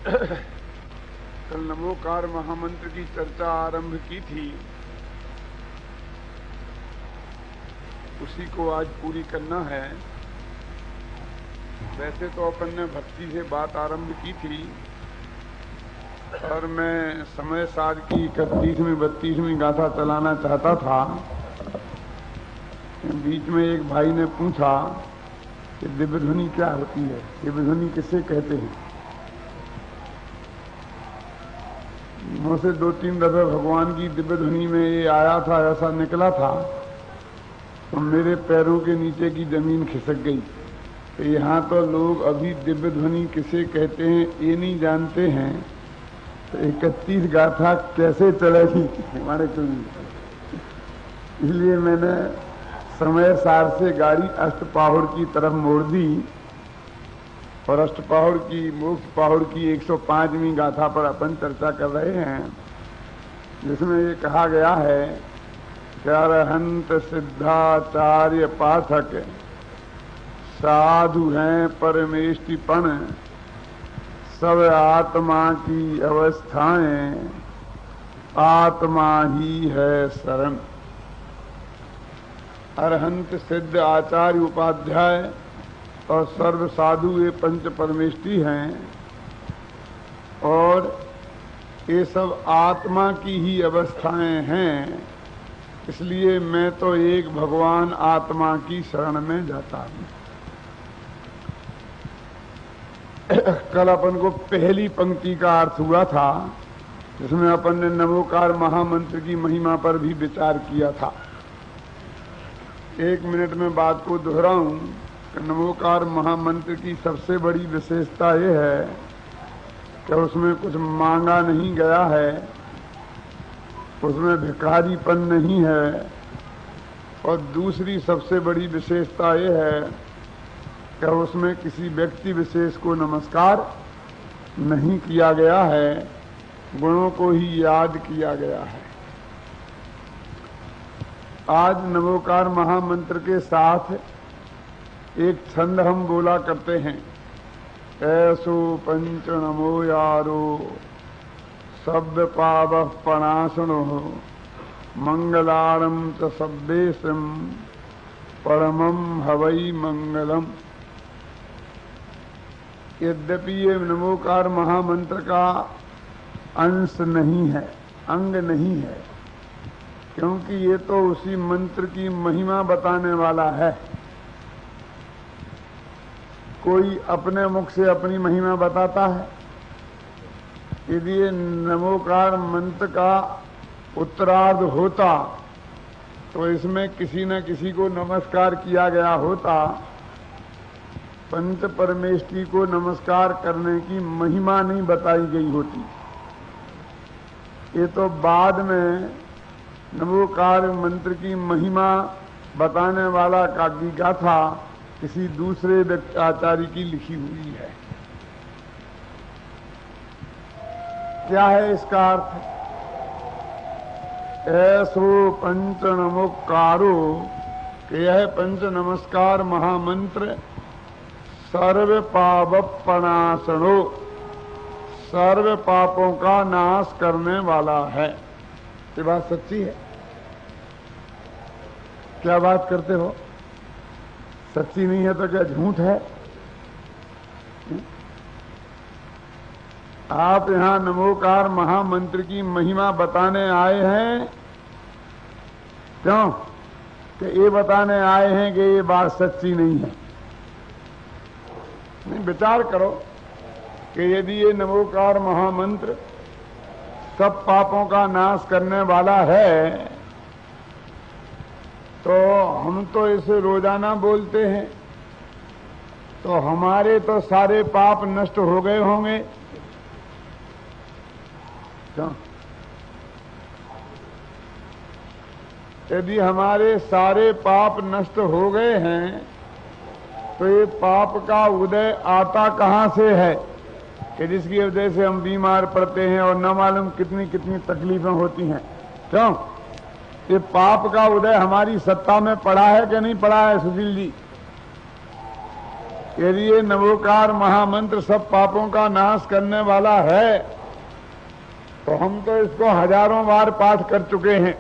कल नमोकार महामंत्र की चर्चा आरंभ की थी, उसी को आज पूरी करना है। वैसे तो अपन ने भक्ति से बात आरंभ की थी और मैं समय सार की 31वीं 32वीं गाथा चलाना चाहता था। बीच में एक भाई ने पूछा कि दिव्य ध्वनि क्या होती है, दिव्य ध्वनि किसे कहते हैं। मुझसे 2-3 दफे भगवान की दिव्य ध्वनि में ये आया था, ऐसा निकला था तो मेरे पैरों के नीचे की जमीन खिसक गई। तो यहाँ तो लोग अभी दिव्य ध्वनि किसे कहते हैं ये नहीं जानते हैं, तो 31 गाथा कैसे चलेगी हमारे चुनी। इसलिए मैंने समय सार से गाड़ी अष्टपाहुर की तरफ मोड़ दी और अष्टपाहुर की मोक्ष पाहुर की 105वीं गाथा पर अपन चर्चा कर रहे हैं, जिसमें ये कहा गया है कि अरहंत सिद्धाचार्य पाठक साधु हैं परमेष्टिपण, सब आत्मा की अवस्थाएं आत्मा ही है शरण। अरहंत सिद्ध आचार्य उपाध्याय और सर्व साधु ये पंच परमेष्टि हैं और ये सब आत्मा की ही अवस्थाएं हैं। इसलिए मैं तो एक भगवान आत्मा की शरण में जाता हूं। कल अपन को पहली पंक्ति का अर्थ हुआ था, जिसमें अपन ने नमोकार महामंत्र की महिमा पर भी विचार किया था। 1 मिनट में बात को दोहराऊं। नमोकार महामंत्र की सबसे बड़ी विशेषता यह है कि उसमें कुछ मांगा नहीं गया है, उसमें भिखारीपन नहीं है, और दूसरी सबसे बड़ी विशेषता यह है कि उसमें किसी व्यक्ति विशेष को नमस्कार नहीं किया गया है, गुणों को ही याद किया गया है। आज नमोकार महामंत्र के साथ एक छंद हम बोला करते हैं, ऐसो पंच नमो यारो शब्द पावः पणासनो मंगलारम च शब्देशम परमम हवई मंगलम। यद्यपि ये नमोकार महामंत्र का अंश नहीं है, अंग नहीं है, क्योंकि ये तो उसी मंत्र की महिमा बताने वाला है। कोई अपने मुख से अपनी महिमा बताता है। यदि ये नमोकार मंत्र का उत्तरार्ध होता तो इसमें किसी न किसी को नमस्कार किया गया होता। पंच परमेष्टि को नमस्कार करने की महिमा नहीं बताई गई होती। ये तो बाद में नमोकार मंत्र की महिमा बताने वाला का की गाथा किसी दूसरे आचार्य की लिखी हुई है। क्या है इसका अर्थ? ऐसो पंच नमोकारो, यह पंच नमस्कार महामंत्र सर्व पापपणासनो, सर्व पापों का नाश करने वाला है। ये बात सच्ची है? क्या बात करते हो? सच्ची नहीं है तो क्या झूठ है? आप यहां नमोकार महामंत्र की महिमा बताने आए हैं, क्यों? कि ये बताने आए हैं कि ये बात सच्ची नहीं है। नहीं, विचार करो कि यदि ये नमोकार महामंत्र सब पापों का नाश करने वाला है तो हम तो इसे रोजाना बोलते हैं, तो हमारे तो सारे पाप नष्ट हो गए होंगे। क्यों? यदि हमारे सारे पाप नष्ट हो गए हैं तो ये पाप का उदय आता कहां से है कि जिसकी वजह से हम बीमार पड़ते हैं और न मालूम कितनी कितनी तकलीफें होती हैं। क्यों? ये पाप का उदय हमारी सत्ता में पड़ा है कि नहीं पड़ा है सुशील जी? यदि ये नमोकार महामंत्र सब पापों का नाश करने वाला है तो हम तो इसको हजारों बार पाठ कर चुके हैं,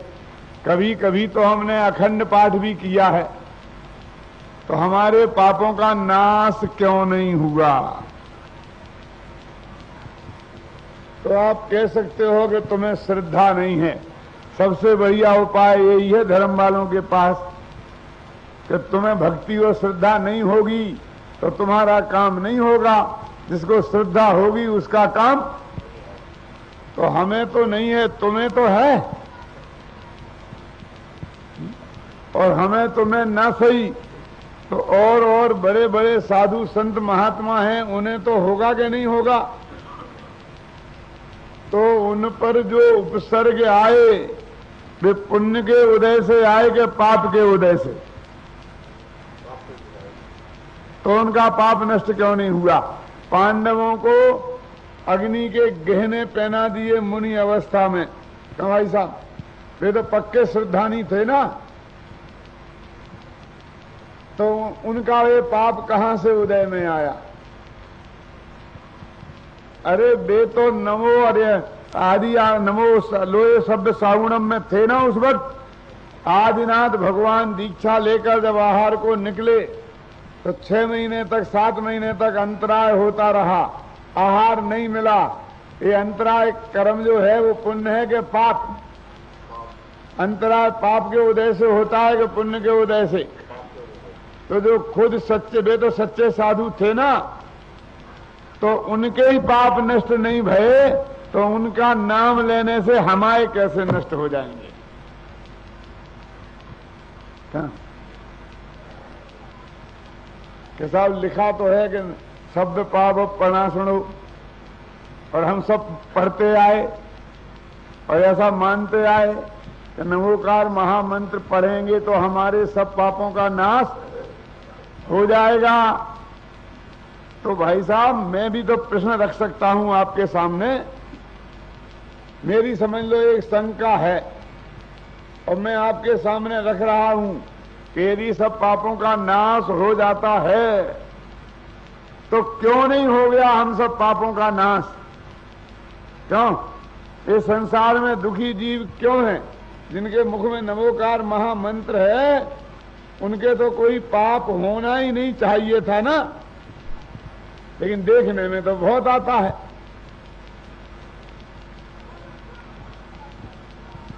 कभी कभी तो हमने अखंड पाठ भी किया है, तो हमारे पापों का नाश क्यों नहीं हुआ? तो आप कह सकते हो कि तुम्हें श्रद्धा नहीं है। सबसे बढ़िया उपाय यही है धर्म वालों के पास कि तुम्हें भक्ति और श्रद्धा नहीं होगी तो तुम्हारा काम नहीं होगा, जिसको श्रद्धा होगी उसका काम। तो हमें तो नहीं है, तुम्हें तो है, और हमें तुम्हें ना सही तो और बड़े बड़े साधु संत महात्मा हैं, उन्हें तो होगा कि नहीं होगा। तो उन पर जो उपसर्ग आए वे पुण्य के उदय से आए कि पाप के उदय से? तो उनका पाप नष्ट क्यों नहीं हुआ? पांडवों को अग्नि के गहने पहना दिए मुनि अवस्था में, क्यों भाई साहब? वे तो पक्के श्रद्धानी थे ना, तो उनका वे पाप कहां से उदय में आया? अरे वे तो नमो अरे आदि नमो लोए शब्द सावुणम में थे ना उस वक्त। आदिनाथ भगवान दीक्षा लेकर जब आहार को निकले तो 6 महीने तक 7 महीने तक अंतराय होता रहा, आहार नहीं मिला। ये अंतराय कर्म जो है वो पुण्य है कि पाप? अंतराय पाप के उदय से होता है कि पुण्य के उदय से? तो जो खुद सच्चे, वे तो सच्चे साधु थे ना, तो उनके ही पाप नष्ट नहीं भये तो उनका नाम लेने से हमारे कैसे नष्ट हो जाएंगे? क्या कि साहब लिखा तो है कि शब्द पाप पढ़ना सुनो, और हम सब पढ़ते आए और ऐसा मानते आए कि नमोकार महामंत्र पढ़ेंगे तो हमारे सब पापों का नाश हो जाएगा। तो भाई साहब मैं भी तो प्रश्न रख सकता हूं आपके सामने। मेरी समझ लो एक शंका है और मैं आपके सामने रख रहा हूं कि यदि सब पापों का नाश हो जाता है तो क्यों नहीं हो गया हम सब पापों का नाश? क्यों? इस संसार में दुखी जीव क्यों हैं? जिनके मुख में नमोकार महामंत्र है उनके तो कोई पाप होना ही नहीं चाहिए था ना, लेकिन देखने में तो बहुत आता है।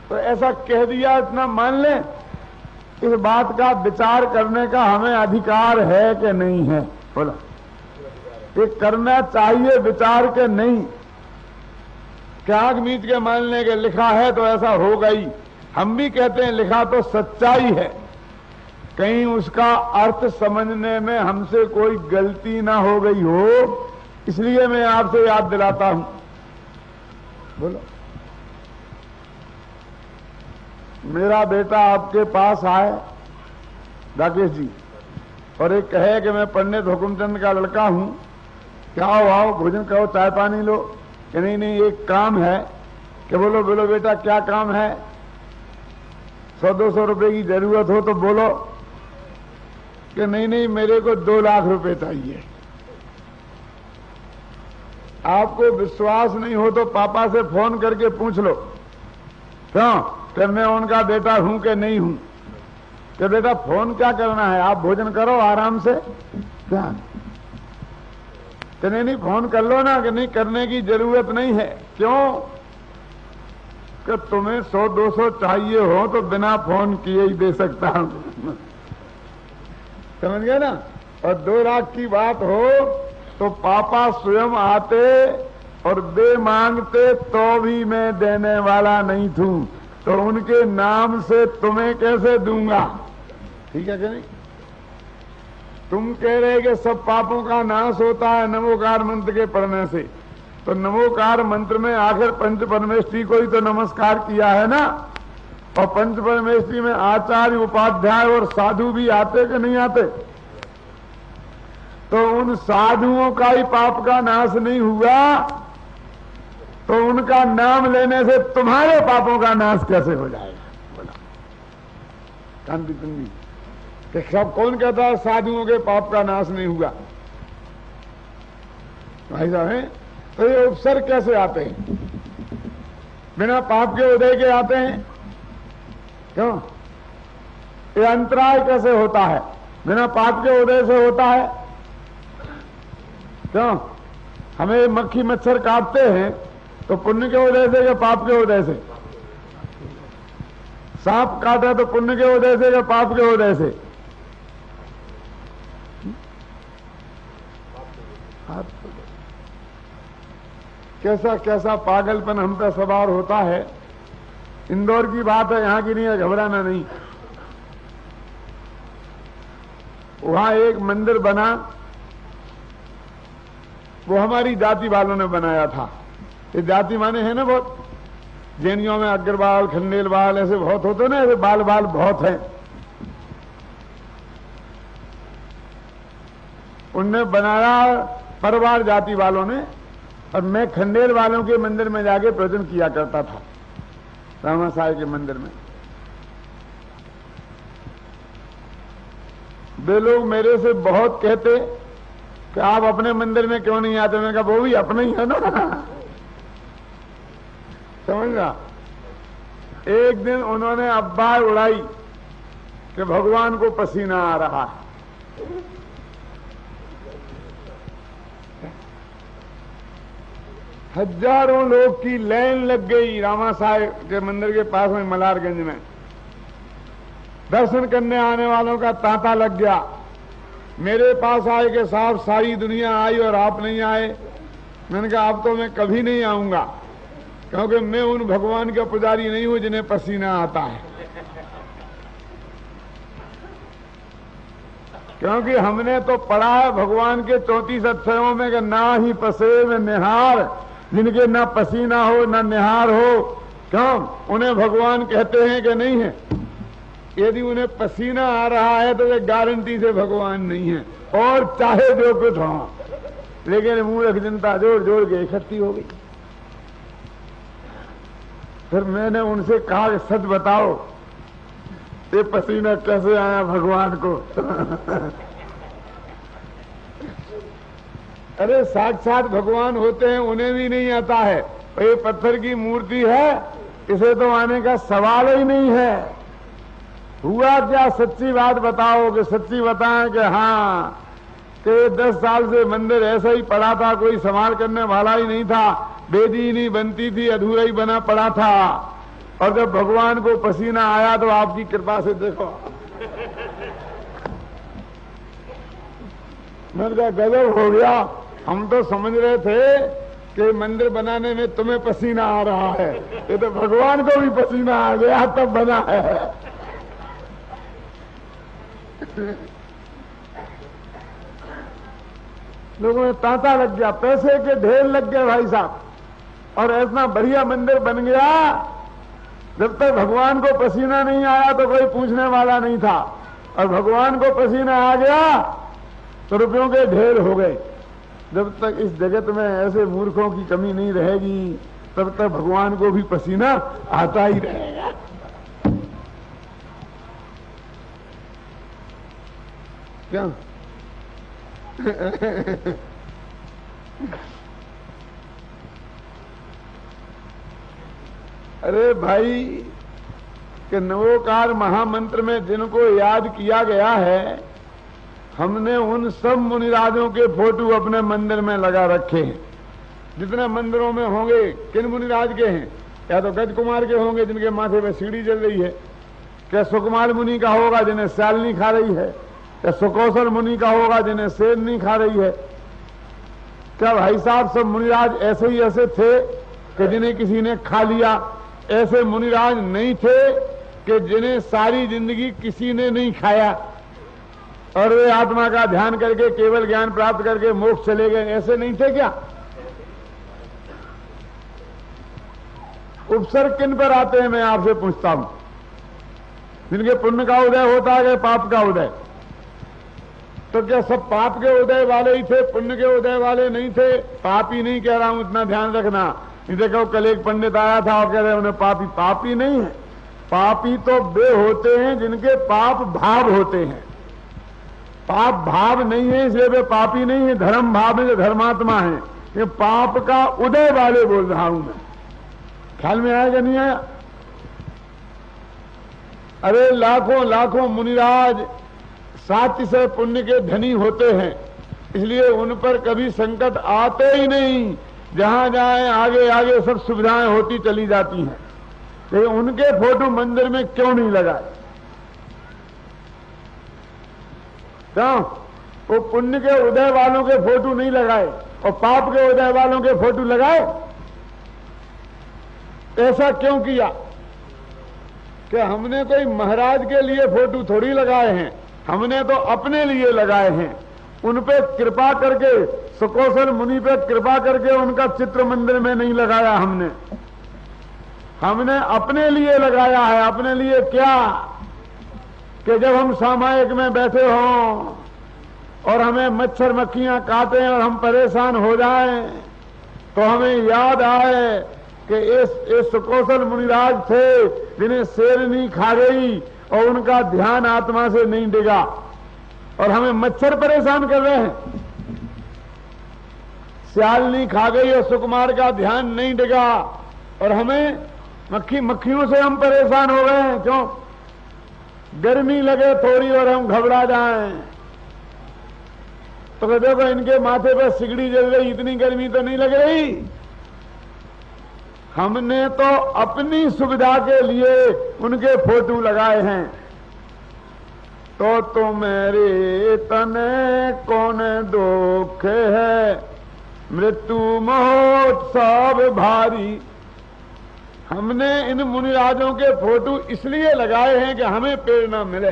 तो ऐसा कह दिया, इतना मान लें, इस बात का विचार करने का हमें अधिकार है कि नहीं है? बोला ये करना चाहिए विचार के नहीं? क्या आग मीच के मान लें कि लिखा है तो ऐसा होगा ही। हम भी कहते हैं लिखा तो सच्चाई है, कहीं उसका अर्थ समझने में हमसे कोई गलती ना हो गई हो, इसलिए मैं आपसे याद दिलाता हूं। बोलो। मेरा बेटा आपके पास आए राकेश जी और एक कहे कि मैं पंडित हुकुमचंद का लड़का हूं, क्या आओ भोजन करो, चाय पानी लो। कि नहीं नहीं एक काम है। कि बोलो बोलो बेटा क्या काम है? 100-200 रुपए की जरूरत हो तो बोलो। कि नहीं नहीं मेरे को 2 लाख रुपए चाहिए। आपको विश्वास नहीं हो तो पापा से फोन करके पूछ लो। क्यों? कि मैं उनका बेटा हूं कि नहीं हूं? कि बेटा फोन क्या करना है, आप भोजन करो आराम से। क्या? कि नहीं फोन कर लो ना। कि नहीं करने की जरूरत नहीं है। क्यों? कि तुम्हें 100-200 चाहिए हो तो बिना फोन किए ही दे सकता हूं। समझ गए ना? और 2 लाख की बात हो तो पापा स्वयं आते और बे मांगते तो भी मैं देने वाला नहीं थू, तो उनके नाम से तुम्हें कैसे दूंगा? ठीक है कि नहीं? तुम कह रहे कि सब पापों का नाश होता है नमोकार मंत्र के पढ़ने से, तो नमोकार मंत्र में आखिर पंच परमेष्ठी को ही तो नमस्कार किया है ना। और पंच परमेष्ठी में आचार्य उपाध्याय और साधु भी आते कि नहीं आते? तो उन साधुओं का ही पाप का नाश नहीं हुआ तो उनका नाम लेने से तुम्हारे पापों का नाश कैसे हो जाएगा? बोला कांति तुंगी कि सब कौन कहता है साधुओं के पाप का नाश नहीं हुआ? भाई साहब हैं। तो ये उपसर्ग कैसे आते हैं? बिना पाप के उदय के आते हैं। क्यों? ये अंतराय कैसे होता है? बिना पाप के उदय से होता है। क्यों? हमें मक्खी मच्छर काटते हैं तो पुण्य के उदय से या पाप के उदय से? सांप काटा तो पुण्य के उदय से या पाप के उदय से? कैसा कैसा पागलपन हम पे सवार होता है। इंदौर की बात है, यहां की नहीं है, घबराना नहीं। वहां एक मंदिर बना, वो हमारी जाति वालों ने बनाया था। ये जाति माने हैं ना बहुत, जैनियों में अग्रवाल खंडेलवाल ऐसे बहुत होते ना, ऐसे बाल बाल बहुत हैं। उनने बनाया परवार जाति वालों ने, और मैं खंडेल वालों के मंदिर में जाके प्रवचन किया करता था, रामा साहब के मंदिर में। वे लोग मेरे से बहुत कहते कि आप अपने मंदिर में क्यों नहीं आते? मैंने कहा वो भी अपना ही है ना, समझा। एक दिन उन्होंने अब्बाई उड़ाई कि भगवान को पसीना आ रहा है। हजारों लोग की लाइन लग गई रामा साहब के मंदिर के पास में मलारगंज में। दर्शन करने आने वालों का तांता लग गया। मेरे पास आए कि साहब सारी दुनिया आई और आप नहीं आए। मैंने कहा अब तो मैं कभी नहीं आऊंगा, क्योंकि मैं उन भगवान का पुजारी नहीं हूं जिन्हें पसीना आता है। क्योंकि हमने तो पढ़ा है भगवान के 34 अक्षरों में कि ना ही पसे में निहार, जिनके ना पसीना हो ना निहार हो, क्यों उन्हें भगवान कहते हैं कि नहीं है? यदि उन्हें पसीना आ रहा है तो वे गारंटी से भगवान नहीं है, और चाहे जो कुछ हो। लेकिन मूर्ख जनता जोड़ जोड़ के इकट्ठी हो गई। फिर मैंने उनसे कहा कि सच बताओ, ये पसीना कैसे आया भगवान को? अरे साक्षात भगवान होते हैं, उन्हें भी नहीं आता है। ये पत्थर की मूर्ति है, इसे तो आने का सवाल ही नहीं है। हुआ क्या? सच्ची बात बताओ। कि सच्ची बताएं कि हाँ, कि 10 साल से मंदिर ऐसा ही पड़ा था, कोई संभाल करने वाला ही नहीं था, बेदी ही नहीं बनती थी, अधूरा ही बना पड़ा था। और जब भगवान को पसीना आया तो आपकी कृपा से देखो। मैंने कहा गजब हो गया। हम तो समझ रहे थे कि मंदिर बनाने में तुम्हें पसीना आ रहा है, ये तो भगवान को भी पसीना आ गया तब बना है। लोगों में तांता लग गया, पैसे के ढेर लग गए भाई साहब, और ऐसा बढ़िया मंदिर बन गया। जब तक भगवान को पसीना नहीं आया तो कोई पूछने वाला नहीं था, और भगवान को पसीना आ गया तो रुपयों के ढेर हो गए। जब तक इस जगत में ऐसे मूर्खों की कमी नहीं रहेगी, तब तक भगवान को भी पसीना आता ही रहेगा। क्या? अरे भाई कि नवोकार महामंत्र में जिनको याद किया गया है, हमने उन सब मुनिराजों के फोटो अपने मंदिर में लगा रखे हैं। जितने मंदिरों में होंगे किन मुनिराज के हैं? या तो गज कुमार के होंगे जिनके माथे पे सीढ़ी चल रही है, क्या सुकुमार मुनि का होगा जिन्हें साल नहीं खा रही है, या सुकौशल मुनि का होगा जिन्हें सेन नहीं खा रही है। क्या भाई साहब सब मुनिराज ऐसे ही ऐसे थे कि जिन्हें किसी ने खा लिया? ऐसे मुनिराज नहीं थे कि जिन्हें सारी जिंदगी किसी ने नहीं खाया और वे आत्मा का ध्यान करके केवल ज्ञान प्राप्त करके मोक्ष चले गए। ऐसे नहीं थे क्या? उपसर्ग किन पर आते हैं मैं आपसे पूछता हूं? जिनके पुण्य का उदय होता है कि पाप का उदय? तो क्या सब पाप के उदय वाले ही थे, पुण्य के उदय वाले नहीं थे? पाप ही नहीं कह रहा हूं, इतना ध्यान रखना। देखो कल एक पंडित आया था और कह रहे उन्हें पापी। पापी नहीं है, पापी तो वे होते हैं जिनके पाप भाव होते हैं। पाप भाव नहीं है इसलिए वे पापी नहीं है, धर्म भाव में जो धर्मात्मा है। ये पाप का उदय वाले बोल रहा हूं मैं। ख्याल में आएगा नहीं आया? अरे लाखों लाखों मुनिराज सातिशय पुण्य के धनी होते हैं, इसलिए उन पर कभी संकट आते ही नहीं। जहां जाए आगे आगे सब सुविधाएं होती चली जाती हैं। लेकिन उनके फोटो मंदिर में क्यों नहीं लगाए? क्यों? वो पुण्य के उदय वालों के फोटो नहीं लगाए और पाप के उदय वालों के फोटो लगाए? ऐसा क्यों किया? कि हमने कोई महाराज के लिए फोटो थोड़ी लगाए हैं, हमने तो अपने लिए लगाए हैं। उन पे कृपा करके, सुकौशल मुनि पे कृपा करके उनका चित्र मंदिर में नहीं लगाया हमने अपने लिए लगाया है। अपने लिए क्या? कि जब हम सामायिक में बैठे हों और हमें मच्छर मक्खियां काटें और हम परेशान हो जाएं, तो हमें याद आए कि इस सुकौशल मुनिराज थे जिन्हें शेरनी खा गई और उनका ध्यान आत्मा से नहीं डिगा और हमें मच्छर परेशान कर रहे हैं। सियालनी खा गई और सुकुमार का ध्यान नहीं डिगा और हमें मक्खियों से हम परेशान हो गए हैं। क्यों? गर्मी लगे थोड़ी और हम घबरा जाएं तो देखो इनके माथे पर सिगड़ी जल गई, इतनी गर्मी तो नहीं लग रही। हमने तो अपनी सुविधा के लिए उनके फोटो लगाए हैं। तो मेरे तने कौन दुख है, मृत्यु महोत्सव भारी। हमने इन मुनिराजों के फोटो इसलिए लगाए हैं कि हमें प्रेरणा मिले।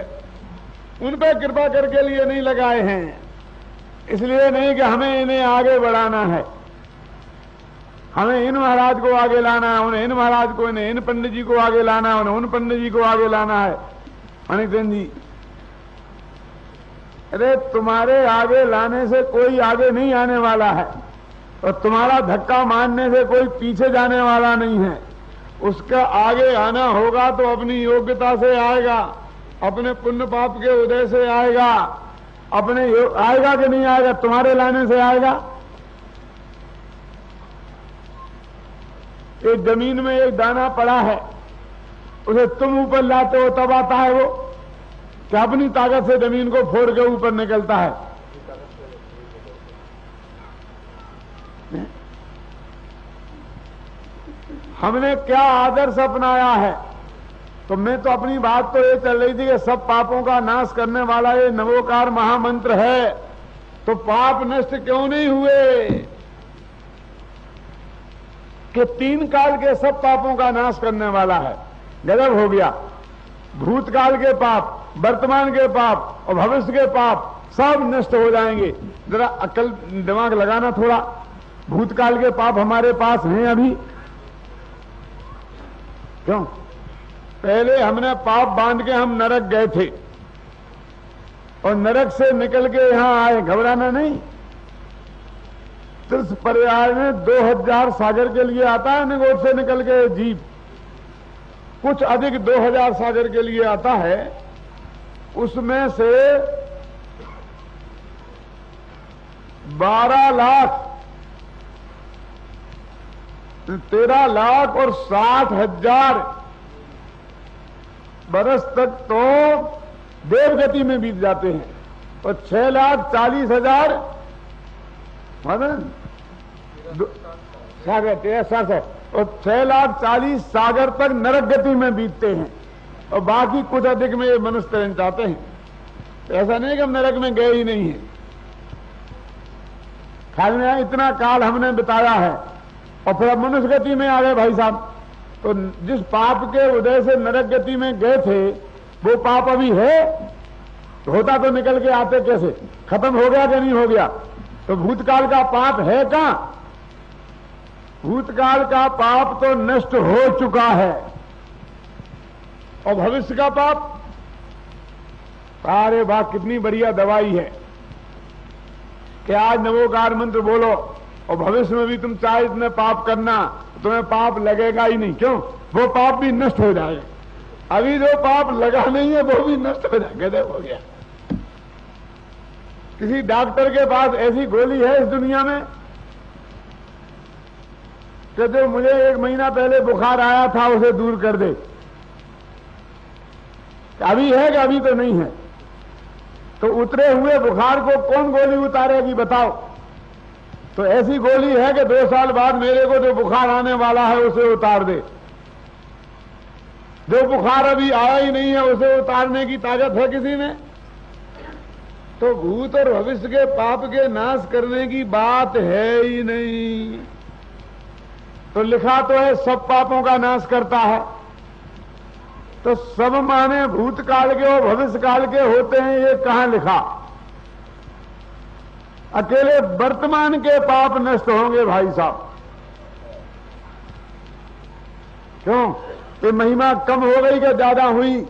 उन पर कृपा करके लिए नहीं लगाए हैं, इसलिए नहीं कि हमें इन्हें आगे बढ़ाना है, हमें इन महाराज को आगे लाना है, उन्हें इन महाराज को, इन्हें इन पंडित जी को आगे लाना है, उन्हें उन पंडित जी को आगे लाना है। अनिकेत जी, अरे तुम्हारे आगे लाने से कोई आगे नहीं आने वाला है और तुम्हारा धक्का मारने से कोई पीछे जाने वाला नहीं है। उसका आगे आना होगा तो अपनी योग्यता से आएगा, अपने पुण्य पाप के उदय से आएगा, अपने आएगा कि नहीं आएगा? तुम्हारे लाने से आएगा। एक जमीन में एक दाना पड़ा है, उसे तुम ऊपर लाते हो तब आता है वो, क्या अपनी ताकत से जमीन को फोड़ के ऊपर निकलता है? हमने क्या आदर्श अपनाया है? तो मैं तो अपनी बात तो ये चल रही थी कि सब पापों का नाश करने वाला ये नवोकार महामंत्र है, तो पाप नष्ट क्यों नहीं हुए? कि 3 काल के सब पापों का नाश करने वाला है। गजब हो गया। भूतकाल के पाप, वर्तमान के पाप और भविष्य के पाप सब नष्ट हो जाएंगे। जरा अकल दिमाग लगाना थोड़ा। भूतकाल के पाप हमारे पास हैं अभी? क्यों? पहले हमने पाप बांध के हम नरक गए थे और नरक से निकल के यहां आए। घबराना नहीं। तीर्थ पर्याय में 2000 सागर के लिए आता है निगोद से निकल के जीव, कुछ अधिक 2000 सागर के लिए आता है। उसमें से 12 लाख 13 लाख और 60,000 बरस तक तो देवगति में बीत जाते हैं और 6,40,000 सागर ऐसा और 6,40,000 सागर तक नरक गति में बीतते हैं और बाकी कुछ अधिक में ये मनुष्य तरण चाहते हैं। ऐसा नहीं कि हम नरक में गए ही नहीं है। ख्याल में इतना काल हमने बिताया है और फिर अब मनुष्य गति में आ गए भाई साहब। तो जिस पाप के उदय से नरक गति में गए थे वो पाप अभी है? तो होता तो निकल के आते कैसे? खत्म हो गया कि नहीं हो गया? तो भूतकाल का पाप है कहां? भूतकाल का पाप तो नष्ट हो चुका है और भविष्य का पाप, अरे वाह कितनी बढ़िया दवाई है कि आज नवोकार मंत्र बोलो और भविष्य में भी तुम चाहे इतने पाप करना तुम्हें पाप लगेगा ही नहीं। क्यों? वो पाप भी नष्ट हो जाएगा। अभी जो पाप लगा नहीं है वो भी नष्ट हो जाएगा। गजब हो गया। किसी डॉक्टर के पास ऐसी गोली है इस दुनिया में कि जो मुझे 1 महीना पहले बुखार आया था उसे दूर कर दे। अभी है कि अभी तो नहीं है? तो उतरे हुए बुखार को कौन गोली उतारेगी बताओ? तो ऐसी गोली है कि 2 साल बाद मेरे को जो बुखार आने वाला है उसे उतार दे। जो बुखार अभी आया ही नहीं है उसे उतारने की ताकत है किसी में? तो भूत और भविष्य के पाप के नाश करने की बात है ही नहीं। तो लिखा तो है सब पापों का नाश करता है। तो सब माने भूतकाल के और भविष्य काल के होते हैं, ये कहां लिखा? अकेले वर्तमान के पाप नष्ट होंगे भाई साहब। क्यों? ये महिमा कम हो गई कि ज्यादा हुई?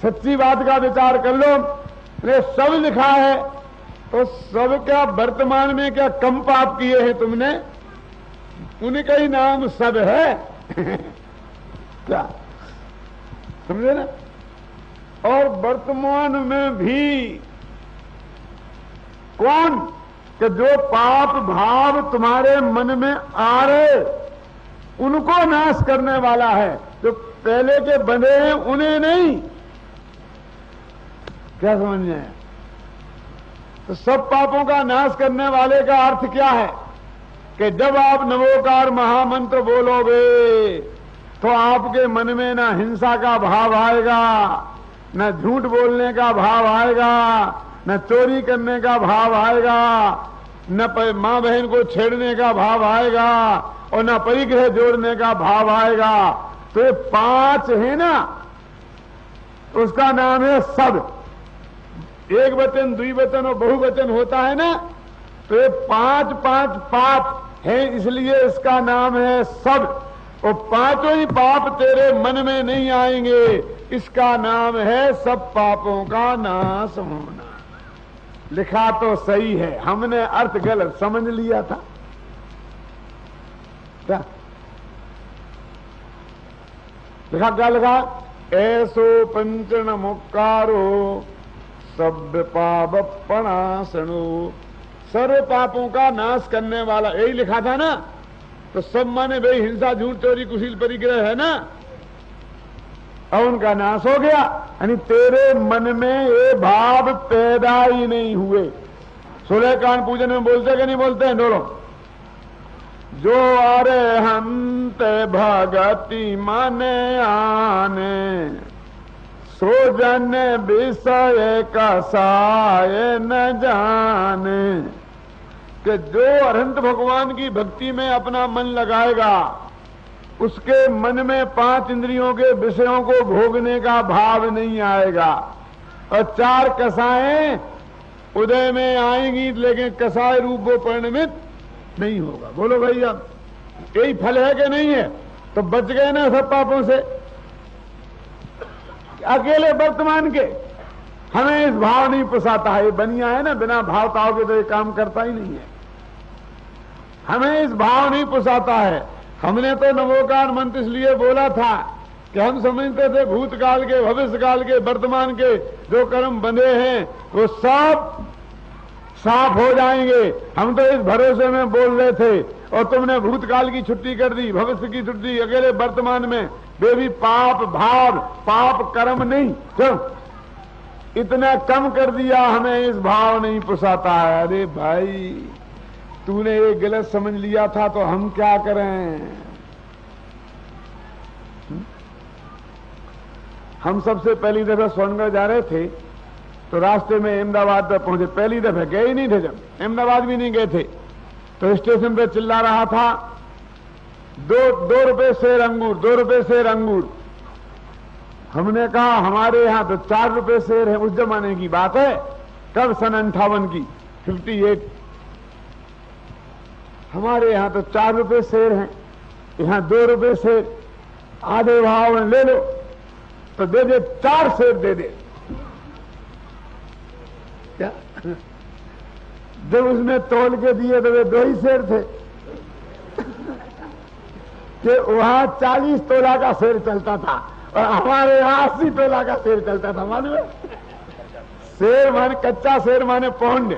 सच्ची बात का विचार कर लो। ये सब लिखा है तो सब क्या वर्तमान में क्या कम पाप किए हैं तुमने? उनका ही नाम सब है। क्या समझे ना? और वर्तमान में भी कौन कि जो पाप भाव तुम्हारे मन में आ रहे उनको नाश करने वाला है। जो पहले के बंधे हैं उन्हें नहीं। क्या समझ में आया? तो सब पापों का नाश करने वाले का अर्थ क्या है कि जब आप नमोकार महामंत्र बोलोगे तो आपके मन में ना हिंसा का भाव आएगा, न झूठ बोलने का भाव आएगा, न चोरी करने का भाव आएगा, न मां बहन को छेड़ने का भाव आएगा और न परिग्रह जोड़ने का भाव आएगा। तो ये 5 है ना, उसका नाम है सब। एक वचन, द्विवचन और बहुवचन होता है ना, तो ये 5 पाप है, इसलिए इसका नाम है सब। और 5 ही पाप तेरे मन में नहीं आएंगे, इसका नाम है सब पापों का नाश होना। लिखा तो सही है, हमने अर्थ गलत समझ लिया था। क्या लिखा? क्या लिखा? ऐसो पंचन मुक्कारो सब पाप पणासनो। सर्व पापों का नाश करने वाला, यही लिखा था ना। तो सब माने भाई हिंसा, झूठ, चोरी, कुशील, परिग्रह है ना, और उनका नाश हो गया। यानी तेरे मन में ये भाव पैदा ही नहीं हुए। 16 कांड पूजन में बोलते कि नहीं बोलते हैं दोनों? जो अरहंत भगति माने आने, सो जन विषय कसाय न जाने। कि जो अरहंत भगवान की भक्ति में अपना मन लगाएगा उसके मन में 5 इंद्रियों के विषयों को भोगने का भाव नहीं आएगा। और 4 कसाएं उदय में आएंगी लेकिन कसाय रूप वो परिणमित नहीं होगा। बोलो भैया, यही फल है कि नहीं है? तो बच गए ना सब पापों से। अकेले वर्तमान के हमें इस भाव नहीं पुसाता है। ये बनिया है ना, बिना भाव ताव के तो ये काम करता ही नहीं है। हमें इस भाव नहीं पुसाता है। हमने तो नमोकार मंत्र इसलिए बोला था कि हम समझते थे भूतकाल के, भविष्य काल के, वर्तमान के जो कर्म बंधे हैं वो सब साफ हो जाएंगे। हम तो इस भरोसे में बोल रहे थे, और तुमने भूतकाल की छुट्टी कर दी, भविष्य की छुट्टी, अकेले वर्तमान में वे भी पाप भाव, पाप कर्म नहीं। क्यों इतना कम कर दिया? हमें इस भाव नहीं पुसाता है। अरे भाई, तूने ये गलत समझ लिया था तो हम क्या करें? हम सबसे पहली दफा सोनगढ़ जा रहे थे तो रास्ते में अहमदाबाद तक पहुंचे। पहली दफे गए ही नहीं थे, जब अहमदाबाद भी नहीं गए थे तो स्टेशन पे चिल्ला रहा था 2 रुपए सेर अंगूर, 2 रुपए सेर अंगूर। हमने कहा हमारे यहाँ तो 4 रुपए सेर है। उस जमाने की बात है, कब? सन 58 की, 58। हमारे यहाँ तो 4 रुपए सेर हैं, यहाँ 2 रुपए सेर। आधे भाव में ले लो तो दे दे, 4 सेर दे दे। क्या? जब उसने तोल के दिए तो वे 2 ही सेर थे कि वहां 40 तोला का सेर चलता था और हमारे यहाँ 80 तोला का सेर चलता था। मालूम है? सेर माने कच्चा सेर माने पौंड।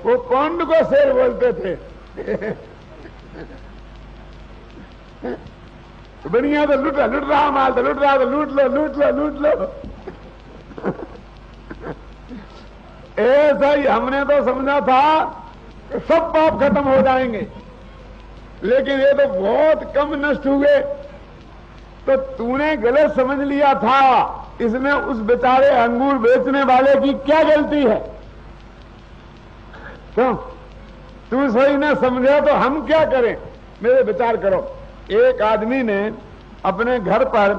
वो पौंड को सेर बोलते थे। दुनिया तो लूट रहा माल, तो लूट रहा, तो लूट लो। ऐसा ही हमने तो समझा था कि सब पाप खत्म हो जाएंगे, लेकिन ये तो बहुत कम नष्ट हुए। तो तूने गलत समझ लिया था। इसमें उस बेचारे अंगूर बेचने वाले की क्या गलती है? क्यों तू सही ना समझे तो हम क्या करें? मेरे विचार करो, एक आदमी ने अपने घर पर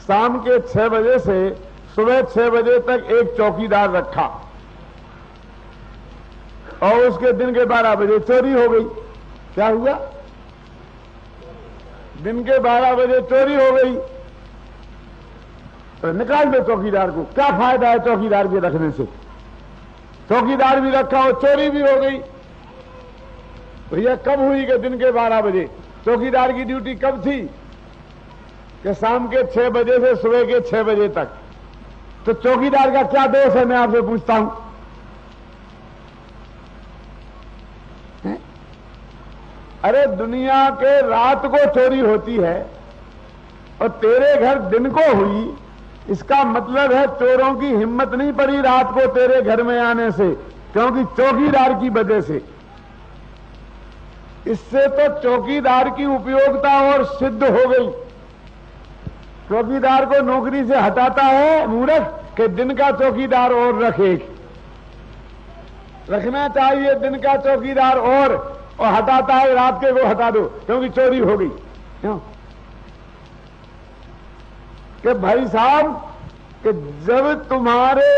शाम के 6 बजे से सुबह 6 बजे तक एक चौकीदार रखा और उसके दिन के 12 बजे चोरी हो गई। क्या हुआ? दिन के 12 बजे चोरी हो गई। तो निकाल दो चौकीदार को। क्या फायदा है चौकीदार के रखने से? चौकीदार भी रखा और चोरी भी हो गई। भैया कब हुई कि दिन के 12 बजे? चौकीदार की ड्यूटी कब थी? कि शाम के 6 बजे से सुबह के 6 बजे तक। तो चौकीदार का क्या दोष है, मैं आपसे पूछता हूं? अरे दुनिया के रात को चोरी होती है और तेरे घर दिन को हुई, इसका मतलब है चोरों की हिम्मत नहीं पड़ी रात को तेरे घर में आने से, क्योंकि चौकीदार की वजह से। इससे तो चौकीदार की उपयोगिता और सिद्ध हो गई। चौकीदार को नौकरी से हटाता है मूर्ख कि दिन का चौकीदार और रखे। रखना चाहिए दिन का चौकीदार और हटाता है रात के को हटा दो, क्योंकि चोरी हो गई। क्यों? कि भाई साहब कि जब तुम्हारे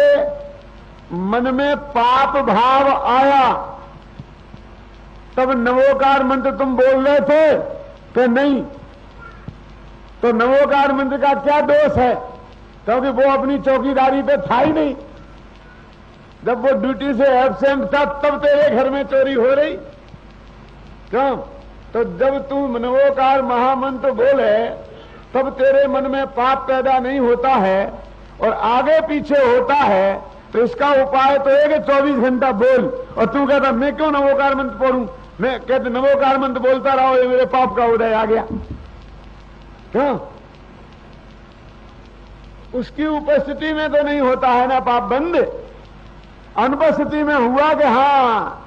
मन में पाप भाव आया तब नमोकार मंत्र तुम बोल रहे थे कि नहीं? तो नमोकार मंत्र का क्या दोष है? क्योंकि वो अपनी चौकीदारी पे था ही नहीं। जब वो ड्यूटी से एब्सेंट था तब तेरे घर में चोरी हो रही। क्यों? तो जब तू नमोकार महामंत्र बोले तब तेरे मन में पाप पैदा नहीं होता है और आगे पीछे होता है। तो इसका उपाय तो है कि 24 घंटा बोल। और तू कहता मैं क्यों नमोकार मंत्र पढ़ूं? मैं कहते नमोकार मंत्र बोलता रहो, ये मेरे पाप का उदय आ गया। क्यों? उसकी उपस्थिति में तो नहीं होता है ना पाप बंद, अनुपस्थिति में हुआ कि हाँ।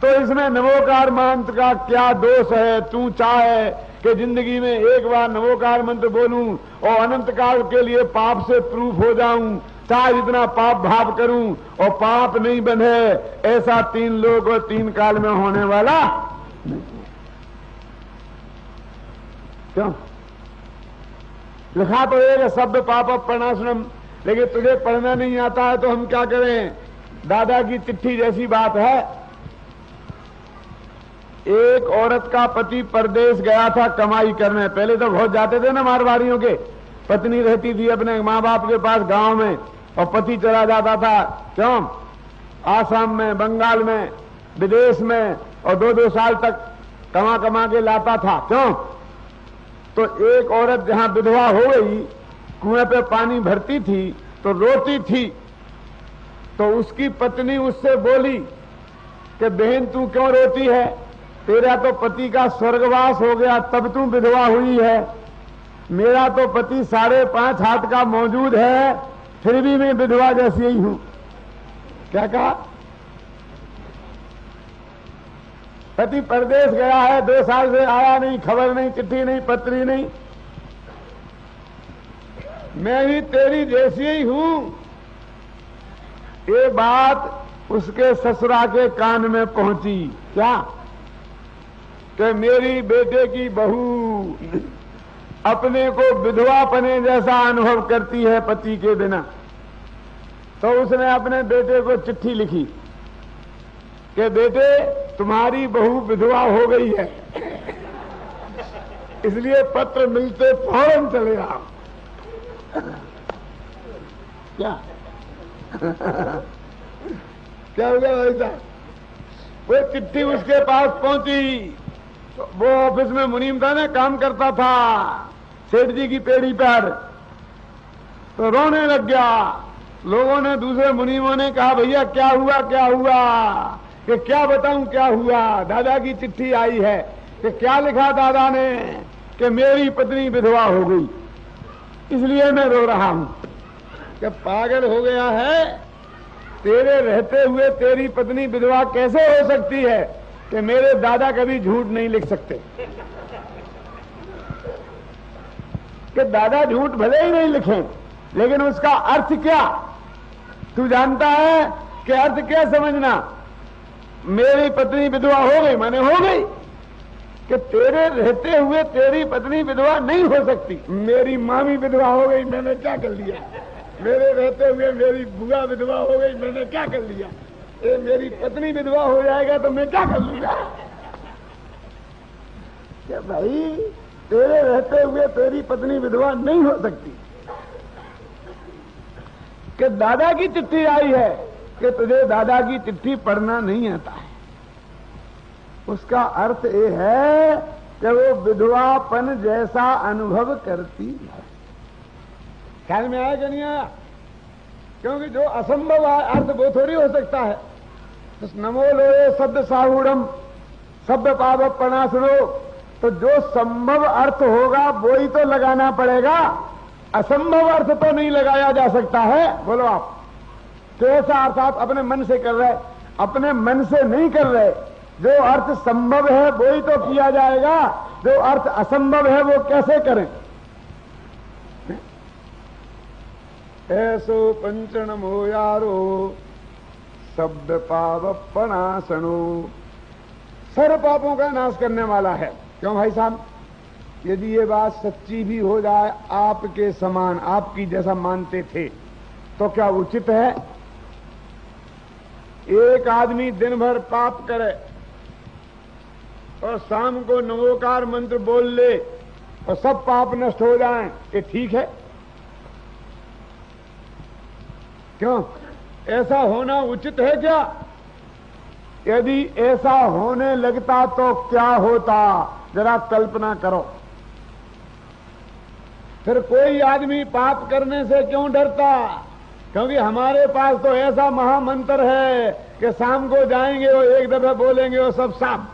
तो इसमें नमोकार मंत्र का क्या दोष है? तू चाहे कि जिंदगी में एक बार नमोकार मंत्र बोलूं और अनंत काल के लिए पाप से प्रूफ हो जाऊं, चाहे जितना पाप भाव करूं और पाप नहीं बंधे, ऐसा 3 लोग और 3 काल में होने वाला नहीं। क्यों? लिखा तो एक शब्द पाप प्रणाशनम, लेकिन तुझे पढ़ना नहीं आता है तो हम क्या करें? दादा की चिट्ठी जैसी बात है। एक औरत का पति परदेश गया था कमाई करने। पहले तो बहुत जाते थे ना मारवाड़ियों के। पत्नी रहती थी अपने माँ बाप के पास गांव में और पति चला जाता था। क्यों? आसाम में, बंगाल में, विदेश में, और 2-2 साल तक कमा के लाता था। क्यों? तो एक औरत जहां विधवा हो गई, कुएं पे पानी भरती थी तो रोती थी। तो उसकी पत्नी उससे बोली कि बहन तू क्यों रोती है? तेरा तो पति का स्वर्गवास हो गया तब तू विधवा हुई है। मेरा तो पति 5.5 हाथ का मौजूद है, फिर भी मैं विधवा जैसी ही हूं। क्या कहा? पति परदेश गया है, 2 साल से आया नहीं, खबर नहीं, चिट्ठी नहीं, पत्री नहीं। मैं भी तेरी जैसी ही हूं। ये बात उसके ससुरा के कान में पहुंची। क्या? कि मेरी बेटे की बहू अपने को विधवा पने जैसा अनुभव करती है पति के बिना। तो उसने अपने बेटे को चिट्ठी लिखी कि बेटे तुम्हारी बहू विधवा हो गई है, इसलिए पत्र मिलते फौरन चले आओ। क्या क्या हो गया भाई साहब? वो चिट्ठी उसके पास पहुंची। तो वो ऑफिस में मुनीम था ना, काम करता था सेठ जी की पेड़ी पर। तो रोने लग गया। लोगों ने, दूसरे मुनीमों ने कहा भैया क्या हुआ क्या हुआ? कि क्या बताऊं क्या हुआ? दादा की चिट्ठी आई है कि क्या लिखा दादा ने कि मेरी पत्नी विधवा हो गई, इसलिए मैं रो रहा हूं। कि पागल हो गया है, तेरे रहते हुए तेरी पत्नी विधवा कैसे हो सकती है? कि मेरे दादा कभी झूठ नहीं लिख सकते। कि दादा झूठ भले ही नहीं लिखें, लेकिन उसका अर्थ क्या तू जानता है? कि अर्थ क्या समझना? मेरी पत्नी विधवा हो गई माने हो गई, कि तेरे रहते हुए तेरी पत्नी विधवा नहीं हो सकती। मेरी मामी विधवा हो गई, मैंने क्या कर लिया? मेरे रहते हुए मेरी बुआ विधवा हो गई, मैंने क्या कर लिया? ये मेरी पत्नी विधवा हो जाएगा तो मैं क्या कर लूंगा? क्या भाई, तेरे रहते हुए तेरी पत्नी विधवा नहीं हो सकती। कि दादा की चिट्ठी आई है, कि तुझे दादा की चिट्ठी पढ़ना नहीं आता है। उसका अर्थ ये है कि वो विधवापन जैसा अनुभव करती है। ख्याल में आया कि नहीं आया? क्योंकि जो असंभव अर्थ वो थोड़ी हो सकता है। तो नमो लोए शब्द साहूड़म शब्द पाप पढ़ना सुनो, तो जो संभव अर्थ होगा वो ही तो लगाना पड़ेगा। असंभव अर्थ तो नहीं लगाया जा सकता है। बोलो आप, तो ऐसा अर्थ आप अपने मन से कर रहे, अपने मन से नहीं कर रहे। जो अर्थ संभव है वो ही तो किया जाएगा, जो अर्थ असंभव है वो कैसे करें? ऐसो पंचन हो यारो शब्द पावपणासनो, सर्व पापों का नाश करने वाला है। क्यों भाई साहब? यदि ये बात सच्ची भी हो जाए, आपके समान आपकी जैसा मानते थे, तो क्या उचित है एक आदमी दिन भर पाप करे और शाम को नमोकार मंत्र बोल ले और सब पाप नष्ट हो जाएं? ये ठीक है? क्यों? ऐसा होना उचित है क्या? यदि ऐसा होने लगता तो क्या होता, जरा कल्पना करो। फिर कोई आदमी पाप करने से क्यों डरता? क्योंकि हमारे पास तो ऐसा महामंत्र है कि शाम को जाएंगे और एक दफे बोलेंगे और सब साफ।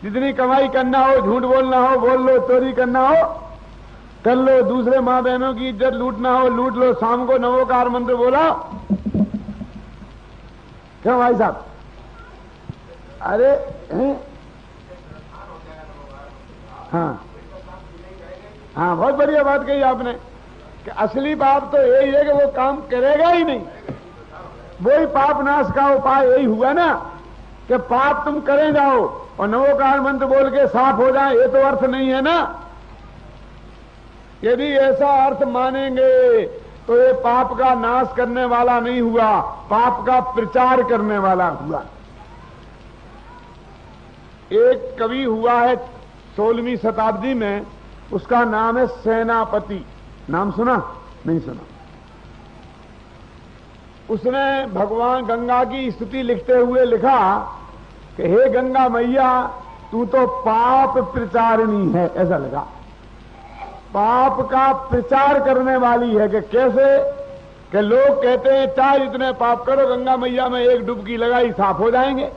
जितनी कमाई करना हो, झूठ बोलना हो बोल लो, चोरी करना हो कर लो, दूसरे माँ बहनों की इज्जत लूटना हो लूट लो, शाम को नवोकार मंत्र बोला। क्यों भाई साहब? अरे हाँ हाँ, बहुत बढ़िया बात कही आपने कि असली पाप तो यही है कि वो काम करेगा ही नहीं। वही पाप नाश का उपाय यही हुआ ना कि पाप तुम करे जाओ और नवोकार मंत्र बोल के साफ हो जाए। ये तो अर्थ नहीं है ना। यदि ऐसा अर्थ मानेंगे तो ये पाप का नाश करने वाला नहीं हुआ, पाप का प्रचार करने वाला हुआ। एक कवि हुआ है 16वीं शताब्दी में, उसका नाम है सेनापति। नाम सुना? नहीं सुना? उसने भगवान गंगा की स्तुति लिखते हुए लिखा कि हे गंगा मैया, तू तो पाप प्रचारिणी है। ऐसा लिखा, पाप का प्रचार करने वाली है। कि कैसे? कि लोग कहते हैं चाहे इतने पाप करो, गंगा मैया में एक डुबकी लगाई साफ हो जाएंगे।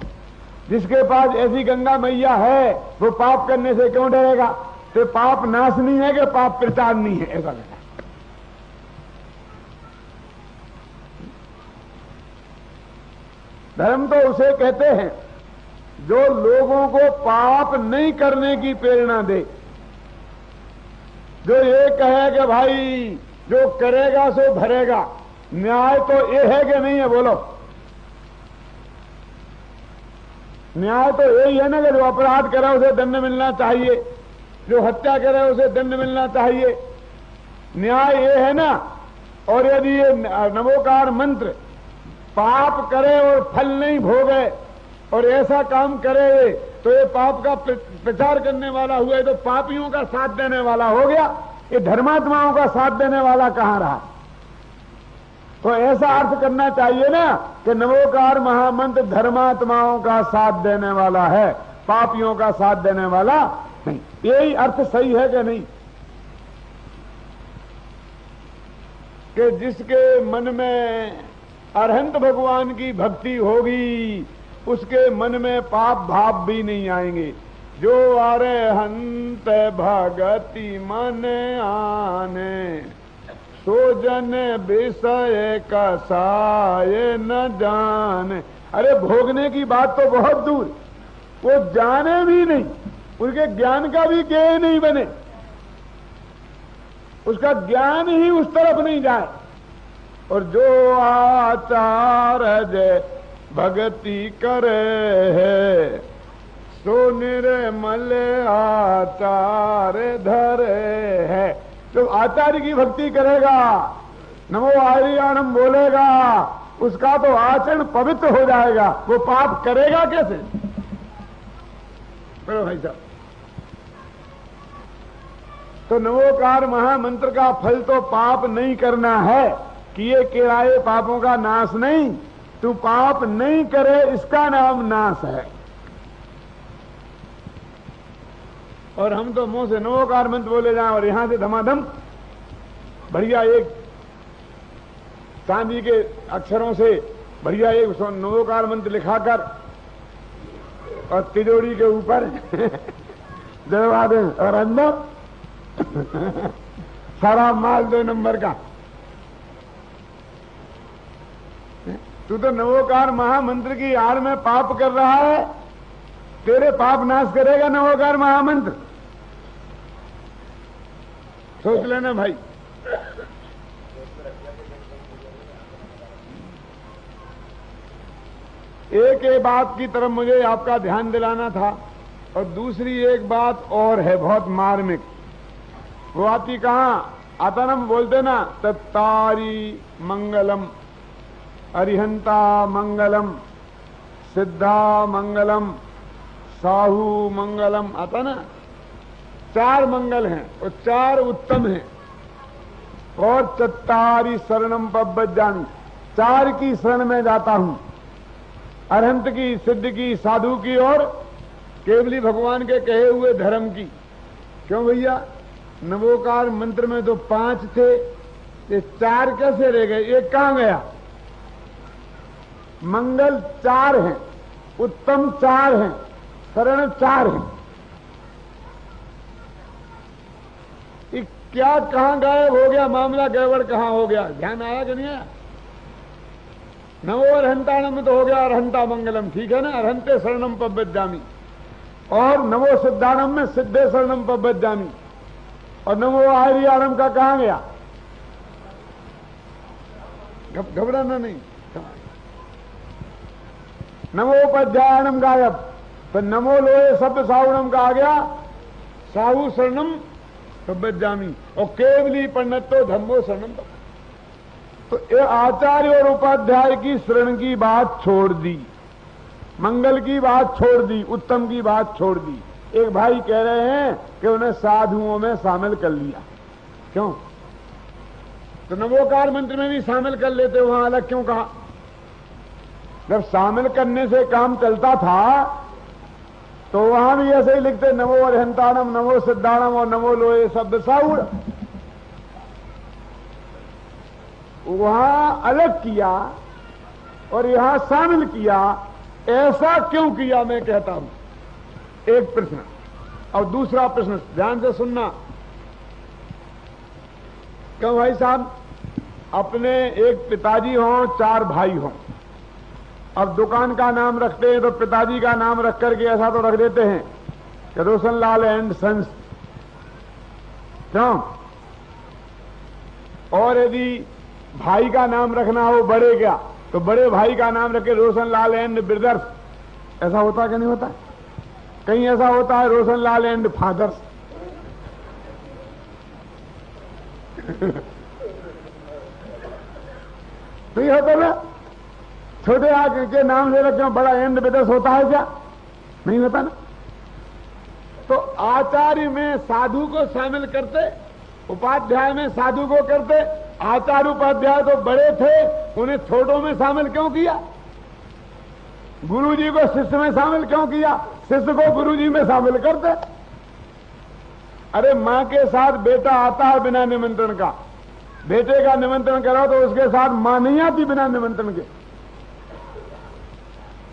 जिसके पास ऐसी गंगा मैया है वो पाप करने से क्यों डरेगा? तो पाप नाशनी है कि पाप प्रचारनी है? ऐसा लगा। धर्म तो उसे कहते हैं जो लोगों को पाप नहीं करने की प्रेरणा दे, जो ये कहे कि भाई जो करेगा सो भरेगा। न्याय तो ये है कि नहीं है? बोलो, न्याय तो यही है ना कि जो अपराध करे उसे दंड मिलना चाहिए, जो हत्या करे उसे दंड मिलना चाहिए। न्याय ये है ना। और यदि ये नमोकार मंत्र पाप करे और फल नहीं भोगे और ऐसा काम करे तो ये पाप का प्रचार करने वाला हुआ, है तो पापियों का साथ देने वाला हो गया। ये धर्मात्माओं का साथ देने वाला कहां रहा? तो ऐसा अर्थ करना चाहिए ना कि नमोकार महामंत्र धर्मात्माओं का साथ देने वाला है, पापियों का साथ देने वाला नहीं। यही अर्थ सही है कि नहीं? कि जिसके मन में अरहंत भगवान की भक्ति होगी उसके मन में पाप भाव भी नहीं आएंगे। जो अरहंत भगति मन आने, सो जन विषय कसाय न जाने। अरे भोगने की बात तो बहुत दूर, वो जाने भी नहीं, उनके ज्ञान का भी ज्ञेय नहीं बने, उसका ज्ञान ही उस तरफ नहीं जाए। और जो आचार जय भगति करे है, सो निर्मल आचार धरे है। जो आचार्य की भक्ति करेगा, नमो हरियाणम बोलेगा, उसका तो आचरण पवित्र हो जाएगा। वो पाप करेगा कैसे? बोलो भाई साहब। तो नमोकार महामंत्र का फल तो पाप नहीं करना है, किए किराए पापों का नाश नहीं। तू पाप नहीं करे, इसका नाम नाश है। और हम तो मुंह से नमोकार मंत्र बोले जाएं और यहां से धमाधम बढ़िया एक चांदी के अक्षरों से बढ़िया एक नमोकार मंत्र लिखाकर और तिजोरी के ऊपर जलवा दें और अंदर सारा माल 2 नंबर का। तू तो नमोकार महामंत्र की आड़ में पाप कर रहा है, तेरे पाप नाश करेगा नमोकार महामंत्र। सोच लेना भाई। एक बात की तरफ मुझे आपका ध्यान दिलाना था, और दूसरी एक बात और है बहुत मार्मिक। वो आती कहां आता ना, बोलते ना, तत्तारी मंगलम, अरिहंता मंगलम, सिद्धा मंगलम, साहू मंगलम, आता ना। 4 मंगल हैं और 4 उत्तम हैं। और चत्तारी शरणम पब्बजामि, 4 की शरण में जाता हूं, अरहंत की, सिद्ध की, साधु की और केवली भगवान के कहे हुए धर्म की। क्यों भैया? नवोकार मंत्र में तो 5 थे, ये 4 कैसे रह गए? एक कहां गया? मंगल 4 हैं, उत्तम 4 हैं, शरण 4 हैं। ये क्या कहां गायब हो गया? मामला गड़बड़ कहां हो गया? ध्यान आया कि नहीं आया? नवो अरहंताणम में तो हो गया अरहंता मंगलम, ठीक है ना, अरहंते शरणम पब्बजामि। और नवो सिद्धाणम में सिद्धे शरणम पब्बजामि। और नमो आर्याणम का कहां गया? घबराना नहीं। नमोपाध्यायनम गायब, तो नमो लोहे शब्द सावणम का आ गया साहू शरणम पब्बजामि। और केवली पंडितो धम्मो शरणम। तो ये आचार्य और उपाध्याय की शरण की बात छोड़ दी, मंगल की बात छोड़ दी, उत्तम की बात छोड़ दी। एक भाई कह रहे हैं कि उन्हें साधुओं में शामिल कर लिया। क्यों? तो नवोकार मंत्र में भी शामिल कर लेते, वहां अलग क्यों कहा? जब शामिल करने से काम चलता था तो वहां भी ऐसे ही लिखते, नमो अरहंताणम, नमो सिद्धाणम और नमो लोहे शब्द साउड़। वहां अलग किया और यहां शामिल किया। ऐसा क्यों किया, मैं कहता हूं। एक प्रश्न। और दूसरा प्रश्न ध्यान से सुनना। क्यों भाई साहब, अपने एक पिताजी हों, 4 भाई हों, अब दुकान का नाम रखते हैं तो पिताजी का नाम रख करके ऐसा तो रख देते हैं कि रोशनलाल एंड सन्स। क्यों? और यदि भाई का नाम रखना हो बड़े क्या, तो बड़े भाई का नाम रखे रोशनलाल एंड ब्रदर्स। ऐसा होता कि नहीं होता? कहीं ऐसा होता है रोशनलाल एंड फादर्स। तो ये होता ना, छोटे आगे के नाम से रखे बड़ा एंड ब्रदर्स होता है क्या? नहीं होता ना। तो आचार्य में साधु को शामिल करते, उपाध्याय में साधु को करते। आचार्य उपाध्याय तो बड़े थे, उन्हें छोटों में शामिल क्यों किया? गुरुजी को शिष्य में शामिल क्यों किया? शिष्य को गुरुजी में शामिल करते। अरे मां के साथ बेटा आता है बिना निमंत्रण का, बेटे का निमंत्रण करो तो उसके साथ मां नहीं आती बिना निमंत्रण के।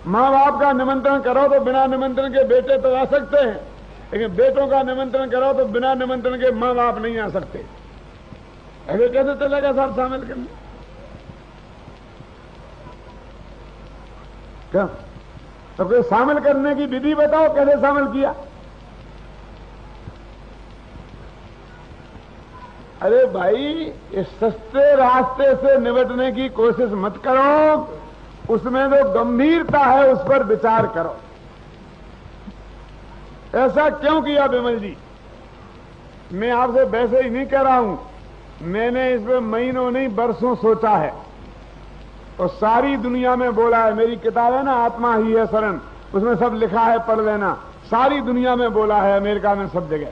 मां बाप का निमंत्रण करो तो बिना निमंत्रण के बेटे तो आ सकते हैं, लेकिन बेटों का निमंत्रण करो तो बिना निमंत्रण के माँ बाप नहीं आ सकते। ऐसे कैसे चलेगा साहब शामिल करने? क्या तो कोई शामिल करने की विधि बताओ, कैसे शामिल किया? अरे भाई, इस सस्ते रास्ते से निपटने की कोशिश मत करो, उसमें जो गंभीरता है उस पर विचार करो। ऐसा क्यों किया विमल जी? मैं आपसे वैसे ही नहीं कह रहा हूं, मैंने इसमें महीनों नहीं वर्षों सोचा है और सारी दुनिया में बोला है। मेरी किताब है ना, आत्मा ही है शरण, उसमें सब लिखा है, पढ़ लेना। सारी दुनिया में बोला है, अमेरिका में सब जगह,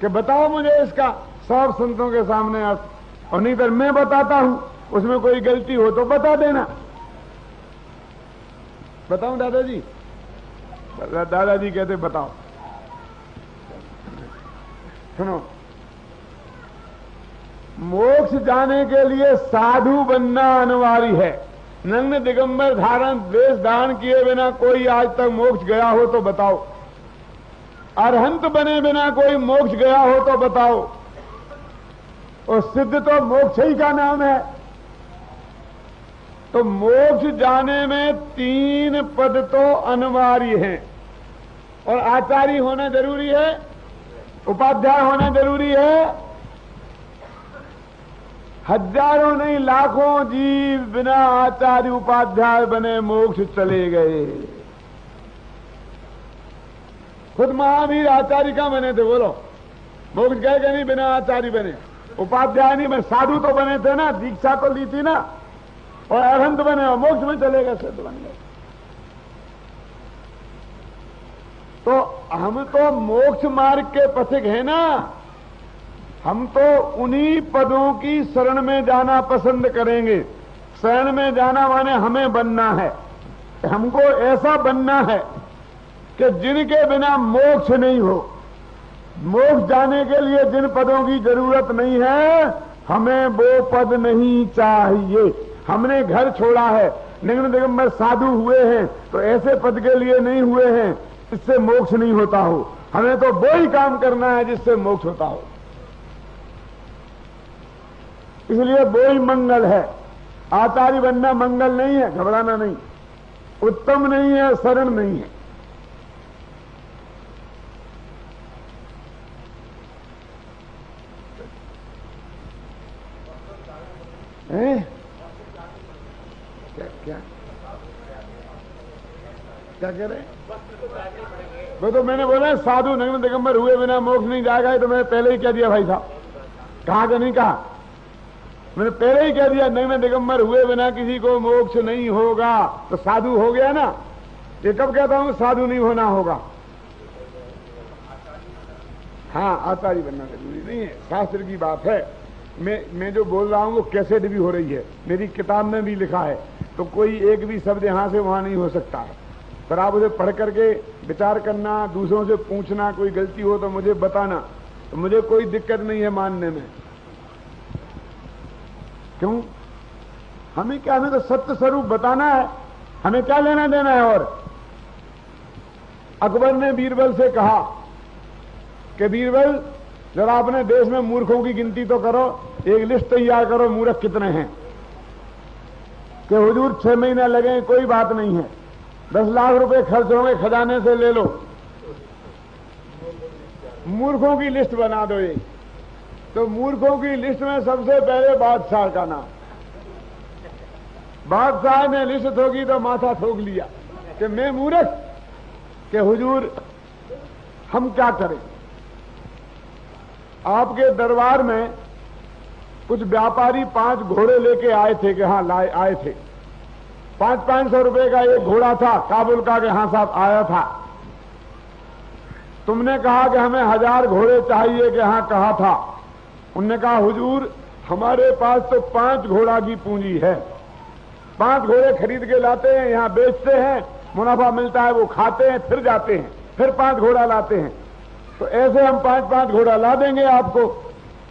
कि बताओ मुझे इसका सब संतों के सामने अर्थ, और नहीं तो मैं बताता हूं, उसमें कोई गलती हो तो बता देना। बताऊं दादाजी? दादाजी कहते बताओ। सुनो, मोक्ष जाने के लिए साधु बनना अनिवार्य है। नग्न दिगंबर धारण वेश धारण किए बिना कोई आज तक मोक्ष गया हो तो बताओ। अरहंत बने बिना कोई मोक्ष गया हो तो बताओ। और सिद्ध तो मोक्ष ही का नाम है। तो मोक्ष जाने में 3 पद तो अनिवार्य हैं, और आचार्य होना जरूरी है, उपाध्याय होना जरूरी है। हजारों नहीं लाखों जीव बिना आचार्य उपाध्याय बने मोक्ष चले गए। खुद महावीर आचार्य का बने थे, बोलो मोक्ष गए कि नहीं बिना आचार्य बने? उपाध्याय नहीं बने, साधु तो बने थे ना, दीक्षा तो ली थी ना, और अरहंत बने और मोक्ष में चले गए, सिद्ध बन गए। तो हम तो मोक्ष मार्ग के पथिक हैं ना, हम तो उन्हीं पदों की शरण में जाना पसंद करेंगे। शरण में जाना माने हमें बनना है, हमको ऐसा बनना है कि जिनके बिना मोक्ष नहीं हो। मोक्ष जाने के लिए जिन पदों की जरूरत नहीं है, हमें वो पद नहीं चाहिए। हमने घर छोड़ा है, निग्न दिगंबर साधु हुए हैं, तो ऐसे पद के लिए नहीं हुए हैं जिससे मोक्ष नहीं होता हो। हमें तो वो ही काम करना है जिससे मोक्ष होता हो। इसलिए वो ही मंगल है। आचार्य बनना मंगल नहीं है, घबराना नहीं। उत्तम नहीं है, शरण नहीं है। क्या क्या क्या कह रहे हैं? वो तो मैंने बोला साधु नग्न दिगंबर हुए बिना मोक्ष नहीं जाएगा, तो मैंने पहले ही कह दिया भाई साहब। कहा कि नहीं कहा? मैंने पहले ही कह दिया, नग्न दिगंबर हुए बिना किसी को मोक्ष नहीं होगा। तो साधु हो गया ना। ये कब कहता हूं साधु नहीं होना होगा? हाँ, आचार्य बनना जरूरी नहीं है, शास्त्र की बात है। मैं जो बोल रहा हूं वो कैसेट भी हो रही है, मेरी किताब में भी लिखा है, तो कोई एक भी शब्द यहां से वहां नहीं हो सकता है। पर आप उसे पढ़ करके विचार करना, दूसरों से पूछना, कोई गलती हो तो मुझे बताना, तो मुझे कोई दिक्कत नहीं है मानने में। क्यों? हमें क्या, हमें तो सत्य स्वरूप बताना है, हमें क्या लेना देना है। और अकबर ने बीरबल से कहा कि बीरबल, जरा अपने देश में मूर्खों की गिनती तो करो, एक लिस्ट तैयार करो, मूर्ख कितने हैं। कि हुजूर 6 महीने लगे, कोई बात नहीं है, 10 लाख रुपए खर्च होंगे, खजाने से ले लो, मूर्खों की लिस्ट बना दो। एक तो मूर्खों की लिस्ट में सबसे पहले बादशाह का नाम। बादशाह ने लिस्ट ठोकी तो माथा ठोक लिया कि मैं मूर्ख, कि हुजूर हम क्या करें। आपके दरबार में कुछ व्यापारी 5 घोड़े लेके आए थे, कि हाँ आए थे। 500-500 रुपए का एक घोड़ा था, काबुल का, कि हाँ साहब आया था। तुमने कहा कि हमें 1000 घोड़े चाहिए, कि हाँ कहा था। उनने कहा हुजूर हमारे पास तो 5 घोड़ा की पूंजी है, 5 घोड़े खरीद के लाते हैं, यहां बेचते हैं, मुनाफा मिलता है, वो खाते हैं, फिर जाते हैं, फिर 5 घोड़ा लाते हैं। तो ऐसे हम 5-5 घोड़ा ला देंगे आपको,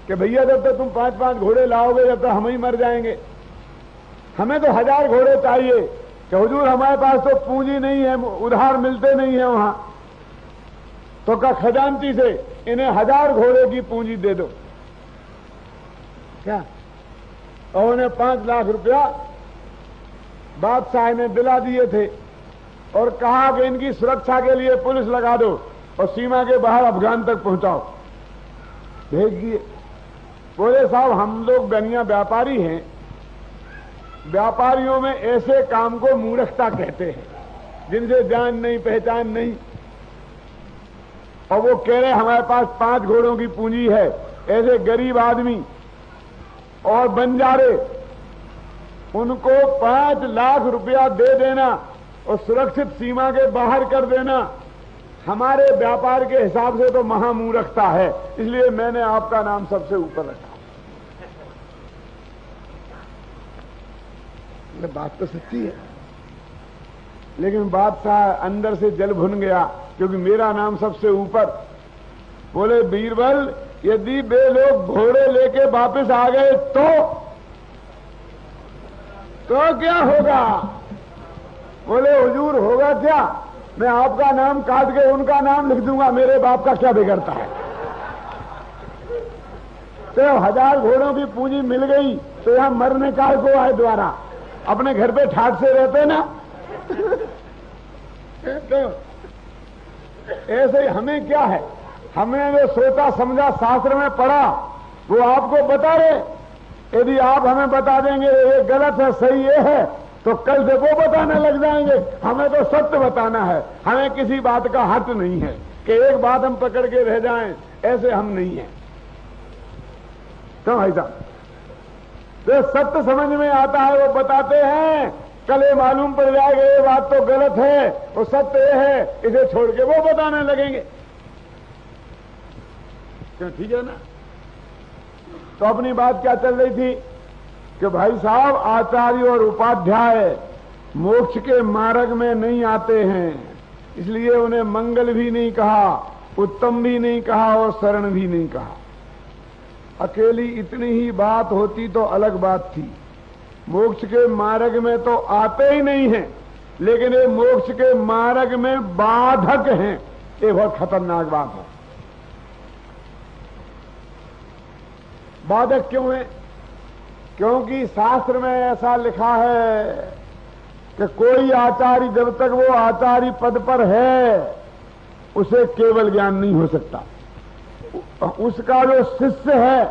कि भैया जब तक तुम 5-5 घोड़े लाओगे जब तक हम ही मर जाएंगे। हमें तो 1000 घोड़े चाहिए, कि हुजूर हमारे पास तो पूंजी नहीं है, उधार मिलते नहीं है वहां। तो कहा खजांची से इन्हें 1000 घोड़े की पूंजी दे दो। क्या? और उन्हें 5 लाख रुपया बादशाह ने दिला दिए थे और कहा कि इनकी सुरक्षा के लिए पुलिस लगा दो और सीमा के बाहर अफगान तक पहुंचाओ। भेज दिए। बोले साहब हम लोग बनिया व्यापारी हैं, व्यापारियों में ऐसे काम को मूर्खता कहते हैं जिनसे जान नहीं पहचान नहीं। और वो कह रहे हमारे पास 5 घोड़ों की पूंजी है। ऐसे गरीब आदमी और बंजारे, उनको 5 लाख रुपया दे देना और सुरक्षित सीमा के बाहर कर देना हमारे व्यापार के हिसाब से तो महामूर्खता है। इसलिए मैंने आपका नाम सबसे ऊपर रखा। बात तो सच्ची है, लेकिन बादशाह अंदर से जल भुन गया क्योंकि मेरा नाम सबसे ऊपर। बोले बीरबल यदि वे लोग घोड़े लेके वापस आ गए तो क्या होगा? बोले हुजूर होगा क्या? मैं आपका नाम काट के उनका नाम लिख दूंगा, मेरे बाप का क्या बिगड़ता है? तो 1000 घोड़ों की पूंजी मिल गई तो यहां मरने काल को आए द्वारा, अपने घर पे ठाट से रहते ना। तो ऐसे ही हमें क्या है, हमें जो सोचा समझा शास्त्र में पढ़ा वो आपको बता रहे। यदि आप हमें बता देंगे ये गलत है सही ये है तो कल से वो बताने लग जाएंगे। हमें तो सत्य बताना है, हमें किसी बात का हट नहीं है कि एक बात हम पकड़ के रह जाएं, ऐसे हम नहीं हैं। क्यों भाई साहब? जो सत्य समझ में आता है वो बताते हैं, कल ये मालूम पड़ जाएगा ये बात तो गलत है, वो सत्य है, इसे छोड़ के वो बताने लगेंगे। क्यों? ठीक है ना? तो अपनी बात क्या चल रही थी कि भाई साहब आचार्य और उपाध्याय मोक्ष के मार्ग में नहीं आते हैं, इसलिए उन्हें मंगल भी नहीं कहा, उत्तम भी नहीं कहा और शरण भी नहीं कहा। अकेली इतनी ही बात होती तो अलग बात थी। मोक्ष के मार्ग में तो आते ही नहीं हैं, लेकिन ये मोक्ष के मार्ग में बाधक हैं। ये बहुत खतरनाक बात है। बाधक क्यों है? क्योंकि शास्त्र में ऐसा लिखा है कि कोई आचार्य जब तक वो आचार्य पद पर है उसे केवल ज्ञान नहीं हो सकता। उसका जो शिष्य है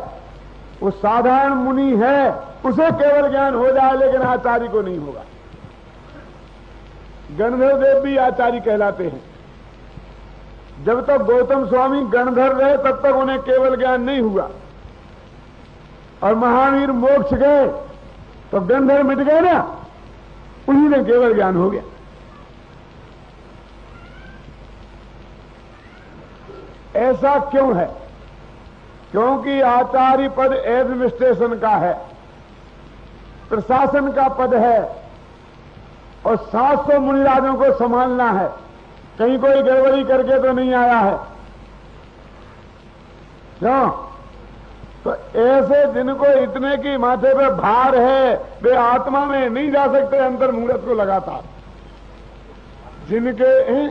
वो साधारण मुनि है, उसे केवल ज्ञान हो जाए, लेकिन आचार्य को नहीं होगा। गणधर देव भी आचार्य कहलाते हैं। जब तक गौतम स्वामी गणधर रहे तब तक उन्हें केवल ज्ञान नहीं हुआ, और महावीर मोक्ष गए तो गंधर्व मिट गए ना, उन्हीं ने केवल ज्ञान हो गया। ऐसा क्यों है? क्योंकि आचार्य पद एडमिनिस्ट्रेशन का है, प्रशासन का पद है, और 700 मुनिराजों को संभालना है। कहीं कोई गड़बड़ी करके तो नहीं आया है। क्यों? तो ऐसे जिनको इतने की माथे पे भार है वे आत्मा में नहीं जा सकते अंतर मुहूर्त को लगातार। जिनके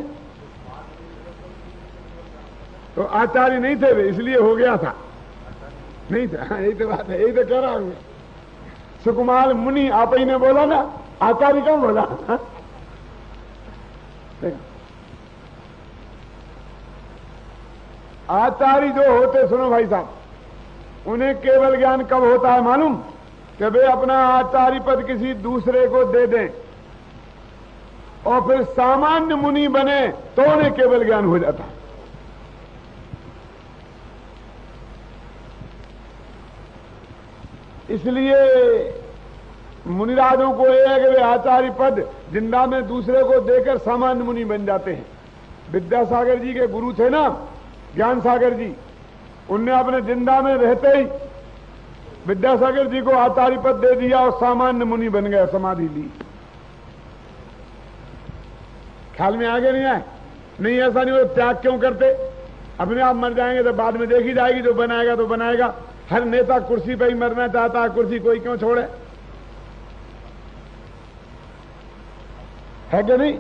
तो आचार्य नहीं थे वे, इसलिए हो गया था, नहीं था। यही तो बात है, यही तो कह रहा हूं। सुकुमार मुनि आप ही ने बोला ना, आचार्य कौन बोला? आचार्य जो होते, सुनो भाई साहब, उन्हें केवल ज्ञान कब होता है मालूम? कि वे अपना आचार्य पद किसी दूसरे को दे दें और फिर सामान्य मुनि बने तो उन्हें केवल ज्ञान हो जाता है। इसलिए मुनिराजों को यह है कि वे आचार्य पद जिंदा में दूसरे को देकर सामान्य मुनि बन जाते हैं। विद्यासागर जी के गुरु थे ना ज्ञान सागर जी, उनने अपने जिंदा में रहते ही विद्यासागर जी को आचार्य पद दे दिया और सामान्य मुनि बन गए, समाधि ली। ख्याल में आगे नहीं आए? नहीं, ऐसा नहीं हो। त्याग क्यों करते? अपने आप मर जाएंगे तो बाद में देखी जाएगी, जो बनाएगा तो बनाएगा। हर नेता कुर्सी पे ही मरना चाहता है, कुर्सी कोई क्यों छोड़े? है कि नहीं?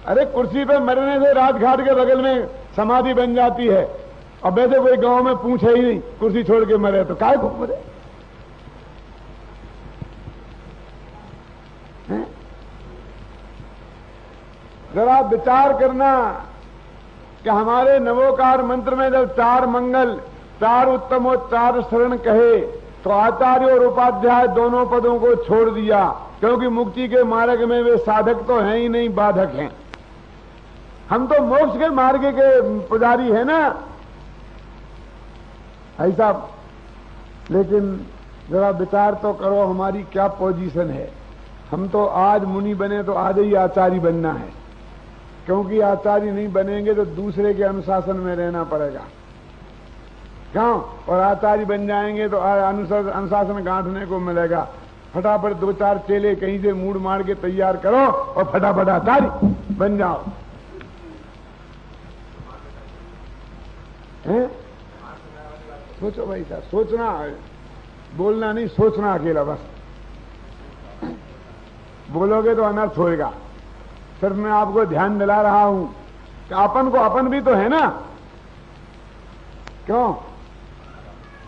अरे कुर्सी पे मरने से राजघाट के बगल में समाधि बन जाती है, और वैसे कोई गांव में पूछे ही नहीं, कुर्सी छोड़ के मरे तो काय को मरे? जरा विचार करना कि हमारे नवोकार मंत्र में जब 4 मंगल 4 उत्तम और 4 शरण कहे तो आचार्य और उपाध्याय दोनों पदों को छोड़ दिया, क्योंकि मुक्ति के मार्ग में वे साधक तो हैं ही नहीं, बाधक हैं। हम तो मोक्ष के मार्ग के पुजारी हैं ना ऐसा। लेकिन जरा विचार तो करो हमारी क्या पोजीशन है। हम तो आज मुनि बने तो आज ही आचार्य बनना है, क्योंकि आचार्य नहीं बनेंगे तो दूसरे के अनुशासन में रहना पड़ेगा। क्यों? और आचार्य बन जाएंगे तो अनुशासन गांठने को मिलेगा। फटाफट 2-4 चेले कहीं से मूड मार के तैयार करो और फटाफट आचार्य बन जाओ। हैं? सोचो भाई साहब, सोचना, बोलना नहीं, सोचना अकेला बस। बोलोगे तो अनर्थ होएगा। सिर्फ मैं आपको ध्यान दिला रहा हूं कि अपन को अपन भी तो है ना। क्यों?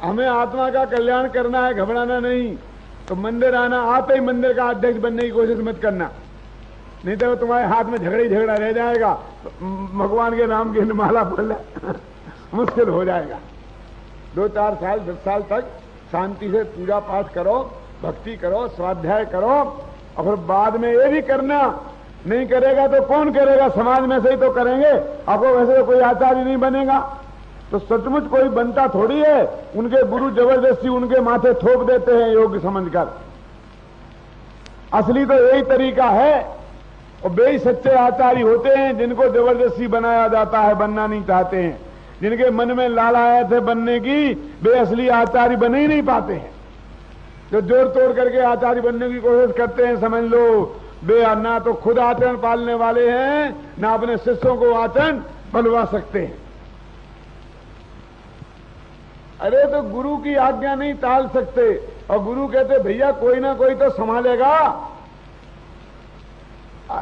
हमें आत्मा का कल्याण करना है, घबराना नहीं। तो मंदिर आना, आते ही मंदिर का अध्यक्ष बनने की कोशिश मत करना, नहीं तो तुम्हारे हाथ में झगड़ा ही झगड़ा रह जाएगा। तो भगवान के नाम की माला बोलना मुश्किल हो जाएगा। 2-4 साल 10 साल तक शांति से पूजा पाठ करो, भक्ति करो, स्वाध्याय करो, और फिर बाद में ये भी करना, नहीं करेगा तो कौन करेगा? समाज में से ही तो करेंगे। आपको वैसे तो कोई आचार्य नहीं बनेगा, तो सचमुच कोई बनता थोड़ी है। उनके गुरु जबरदस्ती उनके माथे थोप देते हैं योग्य समझकर। असली तो यही तरीका है। और वे सच्चे आचार्य होते हैं जिनको जबरदस्ती बनाया जाता है, बनना नहीं चाहते हैं। जिनके मन में लालायत थे बनने की, वे असली आचार्य बन ही नहीं पाते हैं। जो जोर तोड़ करके आचार्य बनने की कोशिश करते हैं, समझ लो वे ना तो खुद आचरण पालने वाले हैं, ना अपने शिष्यों को आचरण पलवा सकते हैं। अरे तो गुरु की आज्ञा नहीं टाल सकते, और गुरु कहते भैया कोई ना कोई तो संभालेगा।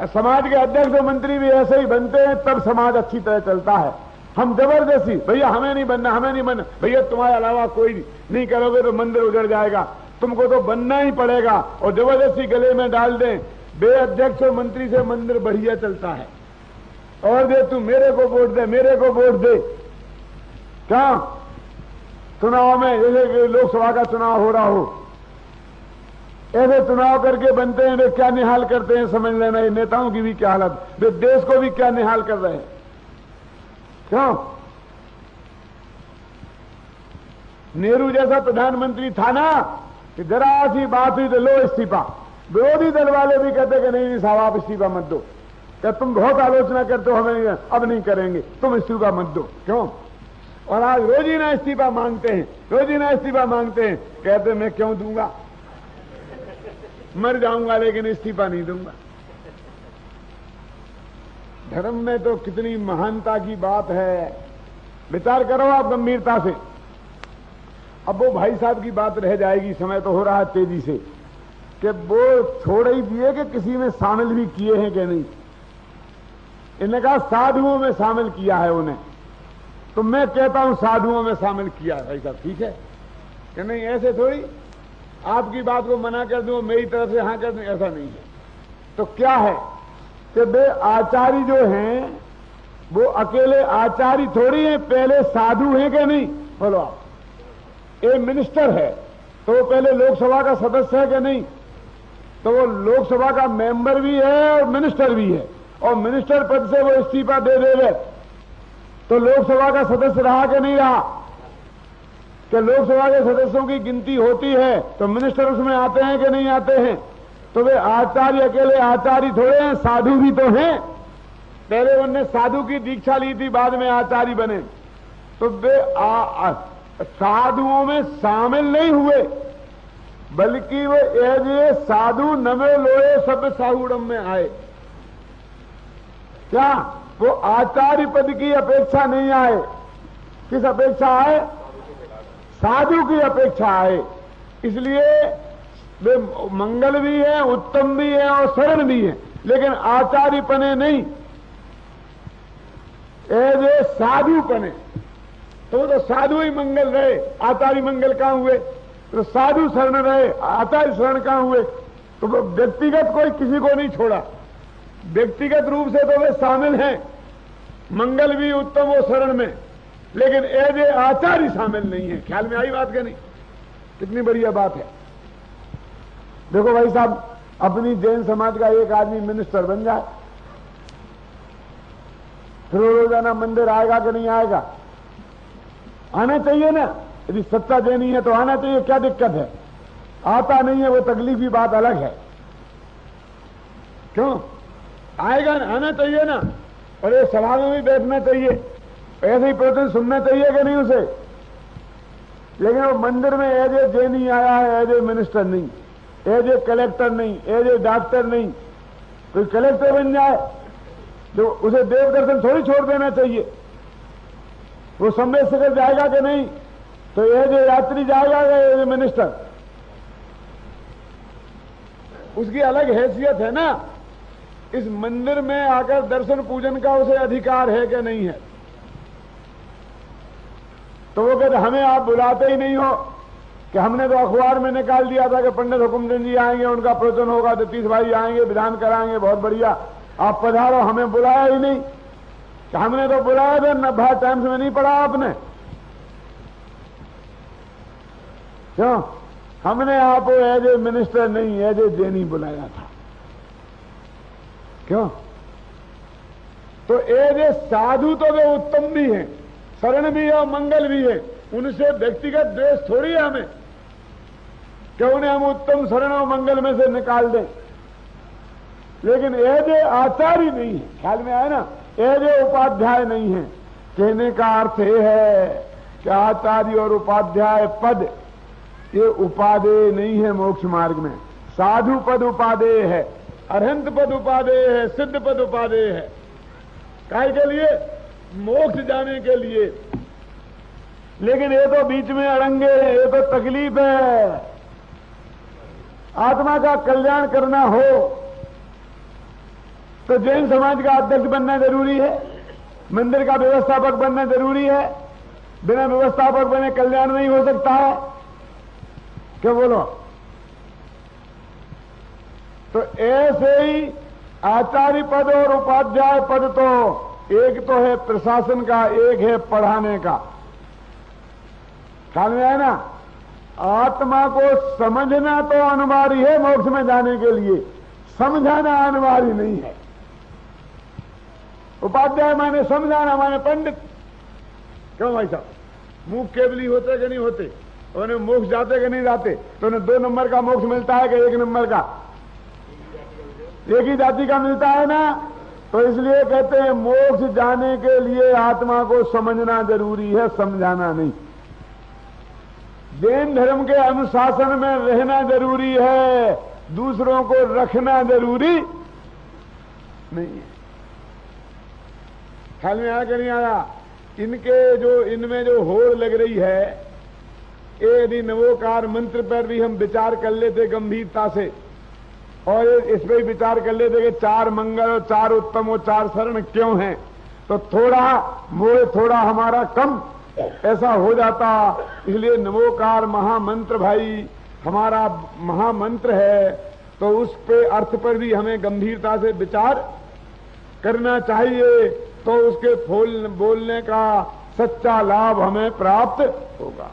समाज के अध्यक्ष और मंत्री भी ऐसे ही बनते हैं, तब समाज अच्छी तरह चलता है। हम जबरदस्ती भैया हमें नहीं बनना, हमें नहीं बनना, भैया तुम्हारे अलावा कोई नहीं करोगे तो मंदिर उजड़ जाएगा, तुमको तो बनना ही पड़ेगा, और जबरदस्ती गले में डाल दें। बे अध्यक्ष और मंत्री से मंदिर बढ़िया चलता है। और दे तू मेरे को वोट दे, मेरे को वोट दे। क्या चुनाव में, जैसे लोकसभा का चुनाव हो रहा हो, ऐसे चुनाव करके बनते हैं। वे क्या निहाल करते हैं समझ लेना। ये नेताओं की भी क्या हालत, वे देश को भी क्या निहाल कर रहे हैं। क्यों? नेहरू जैसा प्रधानमंत्री था ना, कि जरा सी बात हुई तो लो इस्तीफा। विरोधी दल वाले भी कहते कि नहीं साहब आप इस्तीफा मत दो, क्या तुम बहुत आलोचना करते हो, हमें अब नहीं करेंगे, तुम इस्तीफा मत दो। क्यों? और आज रोजीना इस्तीफा मांगते हैं, रोजीना इस्तीफा मांगते हैं। कहते मैं क्यों दूंगा, मर जाऊंगा लेकिन इस्तीफा नहीं दूंगा। धर्म में तो कितनी महानता की बात है, विचार करो आप गंभीरता से। अब वो भाई साहब की बात रह जाएगी, समय तो हो रहा है तेजी से, कि वो छोड़ ही दिए कि किसी में शामिल भी किए हैं कि नहीं। इन्होंने कहा साधुओं में शामिल किया है उन्हें, तो मैं कहता हूं साधुओं में शामिल किया है। भाई साहब ठीक है कि नहीं? ऐसे थोड़ी आपकी बात को मना कर दूं, मेरी तरफ से हाँ कर दूं, ऐसा नहीं है। तो क्या है कि वे आचार्य जो हैं वो अकेले आचार्य थोड़ी हैं, पहले साधु हैं कि नहीं? बोलो आप। एक मिनिस्टर है तो वो पहले लोकसभा का सदस्य है कि नहीं? तो वो लोकसभा का मेंबर भी है और मिनिस्टर भी है, और मिनिस्टर पद से वो इस्तीफा दे देवे तो लोकसभा का सदस्य रहा कि नहीं रहा? कि लोकसभा के सदस्यों की गिनती होती है तो मिनिस्टर उसमें आते हैं कि नहीं आते हैं? तो वे आचार्य अकेले आचार्य थोड़े हैं, साधु भी तो हैं। पहले उन्होंने साधु की दीक्षा ली थी, बाद में आचार्य बने। तो वे साधुओं में शामिल नहीं हुए, बल्कि वे एज ए साधु नवे लोए सब साहुड़म में आए। क्या वो आचार्य पद की अपेक्षा नहीं आए? किस अपेक्षा आए? साधु की अपेक्षा आए। इसलिए वे मंगल भी है, उत्तम भी है और शरण भी है, लेकिन आचार्य पने नहीं। जो साधु बने तो साधु ही मंगल रहे, आचार्य मंगल कहां हुए? तो साधु शरण रहे, आचार्य शरण कहां हुए? तो व्यक्तिगत कोई किसी को नहीं छोड़ा, व्यक्तिगत रूप से तो वे शामिल हैं, मंगल भी उत्तम वो शरण में, लेकिन एज आचार्य शामिल नहीं है। ख्याल में आई बात का नहीं? कितनी बढ़िया बात है। देखो भाई साहब, अपनी जैन समाज का एक आदमी मिनिस्टर बन जाए, फिर वो रोजाना मंदिर आएगा कि नहीं आएगा? आना चाहिए ना, यदि सच्चा जैनी है तो आना चाहिए, क्या दिक्कत है? आता नहीं है वो तकलीफी बात अलग है। क्यों आएगा? आना चाहिए ना, और ये सभा में भी बैठना चाहिए, ऐसे ही प्रवचन सुनना चाहिए कि नहीं उसे? लेकिन वो मंदिर में एज ए जैनी आया है, एज ए मिनिस्टर नहीं, एज ए कलेक्टर नहीं, एज ए डॉक्टर नहीं। कोई कलेक्टर बन जाए तो उसे देव दर्शन थोड़ी छोड़ देना चाहिए। वो संवेद शिखर जाएगा कि नहीं? तो एज ए यात्री जाएगा या एज ए मिनिस्टर? उसकी अलग हैसियत है ना। इस मंदिर में आकर दर्शन पूजन का उसे अधिकार है कि नहीं है? तो वो कहते हमें आप बुलाते ही नहीं हो, कि हमने तो अखबार में निकाल दिया था कि पंडित हुकुमचंद जी आएंगे, उनका प्रवचन होगा, जतीश भाई आएंगे, विधान कराएंगे, बहुत बढ़िया, आप पधारो, हमें बुलाया ही नहीं। कि हमने तो बुलाया था, नब्बा टाइम्स में नहीं पढ़ा आपने? क्यों? हमने आपको एज ए मिनिस्टर नहीं, एज ए जैनी बुलाया था। क्यों? तो एज ए साधु तो वे उत्तम भी हैं, शरण भी है और मंगल भी है, उनसे व्यक्तिगत द्वेष थोड़ी है हमें कि उन्हें हम उत्तम शरण और मंगल में से निकाल दें। लेकिन एज ए आचार्य नहीं है। ख्याल में आया ना? एज ए उपाध्याय नहीं है। कहने का अर्थ यह है कि आचार्य और उपाध्याय पद ये उपादेय नहीं है मोक्ष मार्ग में। साधु पद उपादेय है, अरहंत पद उपादेय है, सिद्ध पद उपादेय है। काय के लिए? मोक्ष जाने के लिए। लेकिन ये तो बीच में अड़ंगे है, ये तो तकलीफ है। आत्मा का कल्याण करना हो तो जैन समाज का अध्यक्ष बनना जरूरी है, मंदिर का व्यवस्थापक बनना जरूरी है। बिना व्यवस्थापक बने कल्याण नहीं हो सकता है। क्या बोलो? तो ऐसे ही आचार्य पद और उपाध्याय पद तो एक तो है प्रशासन का, एक है पढ़ाने का। ख्याल में है ना? आत्मा को समझना तो अनिवार्य है मोक्ष में जाने के लिए, समझाना अनिवार्य नहीं है। उपाध्याय माने समझाना, माने पंडित। क्यों भाई साहब? मुंह केवली होते कि नहीं होते? उन्हें मोक्ष जाते कि नहीं जाते? तो उन्हें 2 नंबर का मोक्ष मिलता है कि 1 नंबर का? एक ही जाति का मिलता है ना। तो इसलिए कहते हैं मोक्ष जाने के लिए आत्मा को समझना जरूरी है, समझाना नहीं। जैन धर्म के अनुशासन में रहना जरूरी है, दूसरों को रखना जरूरी नहीं है। ख्याल में आया कि नहीं आया? इनमें जो होड़ लग रही है, यदि नवोकार मंत्र पर भी हम विचार कर लेते गंभीरता से, और इस पर विचार कर लेते कि 4 मंगल और 4 उत्तम और 4 शरण क्यों हैं, तो थोड़ा मोह थोड़ा हमारा कम ऐसा हो जाता। इसलिए नवोकार महामंत्र भाई हमारा महामंत्र है, तो उस पे अर्थ पर भी हमें गंभीरता से विचार करना चाहिए, तो उसके बोलने का सच्चा लाभ हमें प्राप्त होगा।